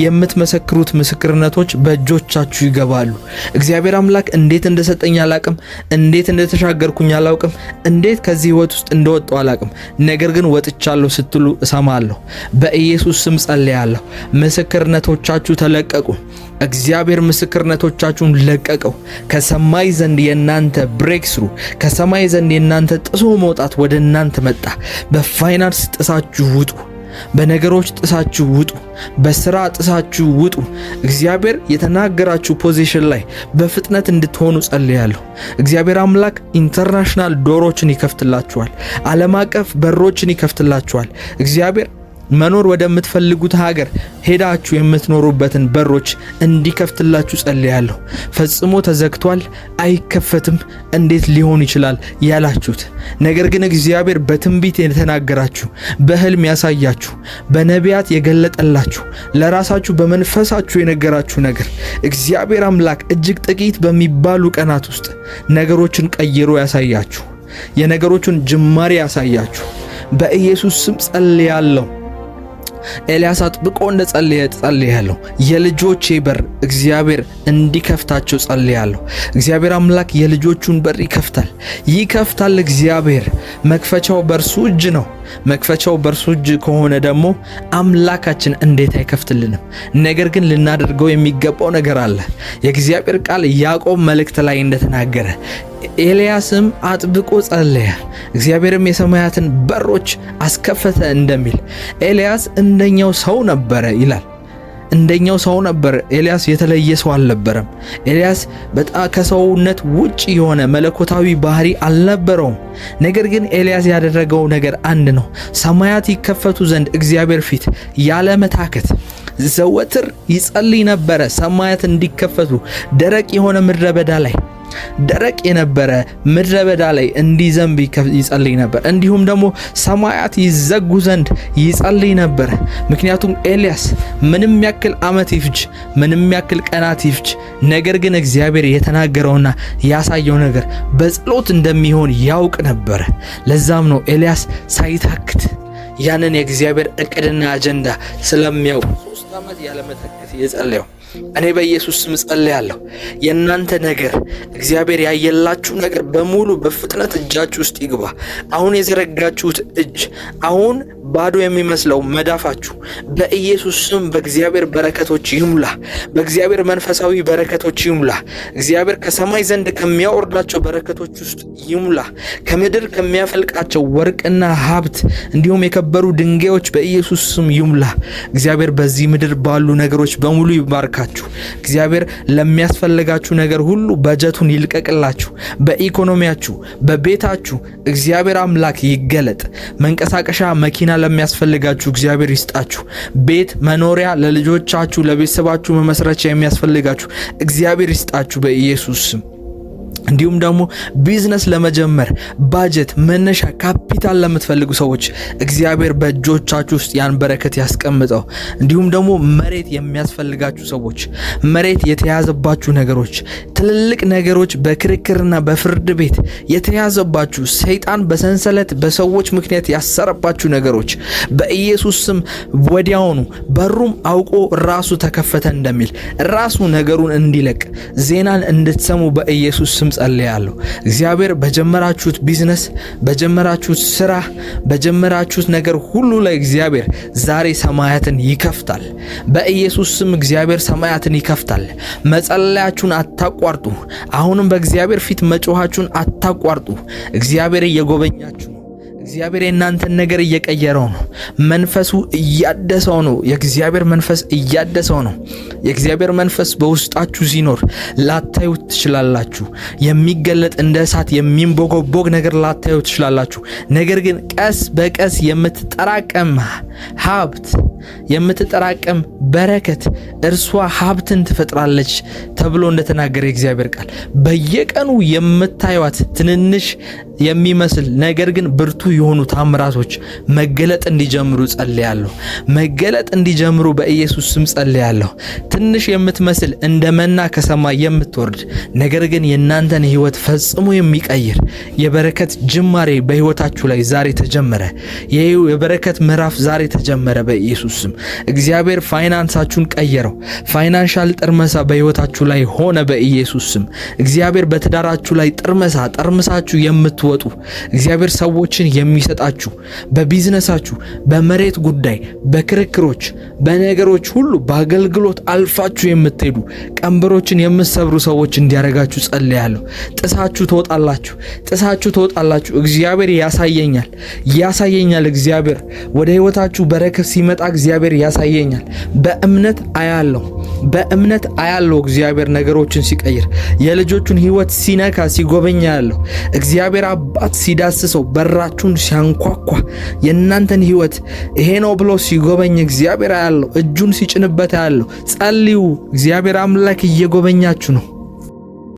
የምትመሰክሩት ምስክርነቶች በእጆቻችሁ ይገባሉ። እግዚአብሔር አምላክ እንዴት እንደሰጠኝ አላቅም፣ እንዴት እንደተሻገርኩኝ አላውቅም፣ እንዴት ከዚህ ህይወት ውስጥ እንደወጣው አላቅም፣ ነገር ግን ወጥቻለሁ ስትሉ እሰማለሁ። በኢየሱስ ስም ጸልያለሁ። ምስክርነቶቻችሁ ተለቀቁ። እግዚአብሔር ምስክርነቶቻችሁን ለቀቀው። ከሰማይ ዘንድ የናንተ ብሬክስሩ ከሰማይ ዘንድ የናንተ ጥሶ መውጣት ወደ እናንተ መጣ። በፋይናንስ ጥሳችሁ ውጡ። በነገሮች ጥሳችሁ ውጡ። በስራ ጥሳችሁ ውጡ። እግዚአብሔር የተናገራችሁ ፖዚሽን ላይ በፍጥነት እንድትሆኑ ጸልያለሁ። እግዚአብሔር አምላክ ኢንተርናሽናል ዶሮችን ይከፍትላችኋል። ዓለም አቀፍ በሮችን ይከፍትላችኋል። እግዚአብሔር መኖር ወደምትፈልጉት ሀገር ሄዳችሁ የምትኖሩበትን በሮች እንዲከፍትላችሁ ጸልያለሁ። ፈጽሞ ተዘግቷል፣ አይከፈትም፣ እንዴት ሊሆን ይችላል ያላችሁት ነገር ግን እግዚአብሔር በትንቢት የተናገራችሁ፣ በህልም ያሳያችሁ፣ በነቢያት የገለጠላችሁ፣ ለራሳችሁ በመንፈሳችሁ የነገራችሁ ነገር እግዚአብሔር አምላክ እጅግ ጥቂት በሚባሉ ቀናት ውስጥ ነገሮችን ቀይሮ ያሳያችሁ፣ የነገሮችን ጅማሬ ያሳያችሁ። በኢየሱስ ስም ጸልያለሁ። ኤልያስ አጥብቆ ጸልያለሁ። የልጆቼ በር እግዚአብሔር እንዲከፍታቸው ጸልያለሁ። እግዚአብሔር አምላክ የልጆቹን በር ይከፍታል። እግዚአብሔር መክፈቻው በርሱ እጅ ነው። መክፈቻው በርሱ እጅ ከሆነ ደግሞ አምላካችን እንዴት አይከፍትልንም? ነገር ግን ልናደርገው የሚገባው ነገር አለ። የእግዚአብሔር ቃል ያዕቆብ መልእክት ላይ እንደተናገረ ኤልያስም አጥብቆ ጸለየ፣ እግዚአብሔርም የሰማያትን በሮች አስከፈተ እንደሚል ኤልያስ እንደኛው ሰው ነበረ ይላል። እንደኛው ሰው ነበር። ኤልያስ የተለየ ሰው አልነበረም። ኤልያስ በጣም ከሰውነት ውጪ የሆነ መለኮታዊ ባህሪ አልነበረውም። ነገር ግን ኤልያስ ያደረገው ነገር አንድ ነው። ሰማያት ይከፈቱ ዘንድ እግዚአብሔር ፊት ያለ መታከት ዘወትር ይጸልይ ነበረ። ሰማያት እንዲከፈቱ ደረቅ የሆነ ምድረ በዳ ላይ ደረቅ የነበረ ምድረ በዳ ላይ እንዲዘንብ ይጸልይ ነበር። እንዲሁም ደግሞ ሰማያት ይዘጉ ዘንድ ይጸልይ ነበር። ምክንያቱም ኤልያስ ምንም ያክል ዓመት ይፍጅ፣ ምንም ያክል ቀናት ይፍጅ፣ ነገር ግን እግዚአብሔር የተናገረውና ያሳየው ነገር በጸሎት እንደሚሆን ያውቅ ነበር። ለዛም ነው ኤልያስ ሳይታክት ያንን የእግዚአብሔር እቅድና አጀንዳ ስለሚያውቅ 3 ዓመት ያለመታከት የጸለየው። እኔ በኢየሱስ ስም ጸልያለሁ፣ የእናንተ ነገር እግዚአብሔር ያየላችሁ ነገር በሙሉ በፍጥነት እጃችሁ ውስጥ ይግባ። አሁን የዘረጋችሁት እጅ፣ አሁን ባዶ የሚመስለው መዳፋችሁ በኢየሱስ ስም በእግዚአብሔር በረከቶች ይሙላ፣ በእግዚአብሔር መንፈሳዊ በረከቶች ይሙላ። እግዚአብሔር ከሰማይ ዘንድ ከሚያወርዳቸው በረከቶች ውስጥ ይሙላ። ከምድር ከሚያፈልቃቸው ወርቅና ሀብት እንዲሁም የከበሩ ድንጋዮች በኢየሱስ ስም ይሙላ። እግዚአብሔር በዚህ ምድር ባሉ ነገሮች በሙሉ ይባርካችሁ። እግዚአብሔር ለሚያስፈልጋችሁ ነገር ሁሉ በጀቱን ይልቀቅላችሁ። በኢኮኖሚያችሁ፣ በቤታችሁ እግዚአብሔር አምላክ ይገለጥ። መንቀሳቀሻ መኪና ለሚያስፈልጋችሁ እግዚአብሔር ይስጣችሁ። ቤት፣ መኖሪያ ለልጆቻችሁ፣ ለቤተሰባችሁ መመስረቻ የሚያስፈልጋችሁ እግዚአብሔር ይስጣችሁ በኢየሱስ ስም። እንዲሁም ደግሞ ቢዝነስ ለመጀመር ባጀት፣ መነሻ ካፒታል ለምትፈልጉ ሰዎች እግዚአብሔር በእጆቻችሁ ውስጥ ያን በረከት ያስቀምጠው። እንዲሁም ደግሞ መሬት የሚያስፈልጋችሁ ሰዎች፣ መሬት የተያዘባችሁ ነገሮች፣ ትልልቅ ነገሮች በክርክርና በፍርድ ቤት የተያዘባችሁ፣ ሰይጣን በሰንሰለት በሰዎች ምክንያት ያሰረባችሁ ነገሮች በኢየሱስ ስም ወዲያውኑ በሩም አውቆ ራሱ ተከፈተ እንደሚል ራሱ ነገሩን እንዲለቅ ዜናን እንድትሰሙ በኢየሱስ ስም ጸልያለሁ። እግዚአብሔር በጀመራችሁት ቢዝነስ፣ በጀመራችሁት ስራ፣ በጀመራችሁት ነገር ሁሉ ላይ እግዚአብሔር ዛሬ ሰማያትን ይከፍታል። በኢየሱስ ስም እግዚአብሔር ሰማያትን ይከፍታል። መጸለያችሁን አታቋርጡ። አሁንም በእግዚአብሔር ፊት መጮኻችሁን አታቋርጡ። እግዚአብሔር እየጎበኛችሁ፣ እግዚአብሔር የእናንተን ነገር እየቀየረው ነው። መንፈሱ እያደሰው ነው። የእግዚአብሔር መንፈስ እያደሰው ነው። የእግዚአብሔር መንፈስ በውስጣችሁ ሲኖር ላታዩት ትችላላችሁ። የሚገለጥ እንደ እሳት የሚንቦገቦግ ነገር ላታዩት ትችላላችሁ። ነገር ግን ቀስ በቀስ የምትጠራቀም ሀብት፣ የምትጠራቀም በረከት እርሷ ሀብትን ትፈጥራለች ተብሎ እንደተናገረ የእግዚአብሔር ቃል በየቀኑ የምታዩት ትንንሽ የሚመስል ነገር ግን ብርቱ የሆኑ ታምራቶች መገለጥ እንዲጀምሩ ጸልያለሁ። መገለጥ እንዲጀምሩ በኢየሱስ ስም ጸልያለሁ። ትንሽ የምትመስል እንደ መና ከሰማይ የምትወርድ ነገር ግን የእናንተን ሕይወት ፈጽሞ የሚቀይር የበረከት ጅማሬ በሕይወታችሁ ላይ ዛሬ ተጀመረ። የበረከት ምዕራፍ ዛሬ ተጀመረ በኢየሱስ ስም። እግዚአብሔር ፋይናንሳችሁን ቀየረው። ፋይናንሻል ጥርመሳ በሕይወታችሁ ላይ ሆነ በኢየሱስ ስም። እግዚአብሔር በትዳራችሁ ላይ ጠርምሳችሁ የምትወጡ እግዚአብሔር ሰዎችን የሚሰጣችሁ በቢዝነሳችሁ፣ በመሬት ጉዳይ፣ በክርክሮች፣ በነገሮች ሁሉ በአገልግሎት አልፋችሁ የምትሄዱ ቀንበሮችን የምትሰብሩ ሰዎች እንዲያረጋችሁ ጸልያለሁ። ጥሳችሁ ትወጣላችሁ። እግዚአብሔር ያሳየኛል። እግዚአብሔር ወደ ሕይወታችሁ በረከት ሲመጣ እግዚአብሔር ያሳየኛል። በእምነት አያለሁ እግዚአብሔር ነገሮችን ሲቀይር፣ የልጆቹን ሕይወት ሲነካ ሲጎበኛ ያለው እግዚአብሔር አባት ሲዳስሰው፣ በራችሁን ሲያንኳኳ፣ የእናንተን ሕይወት ይሄ ነው ብሎ ሲጎበኝ እግዚአብሔር አያለሁ። እጁን ሲጭንበት አያለሁ። ጸልዩ። እግዚአብሔር አምላክ እየጎበኛችሁ ነው።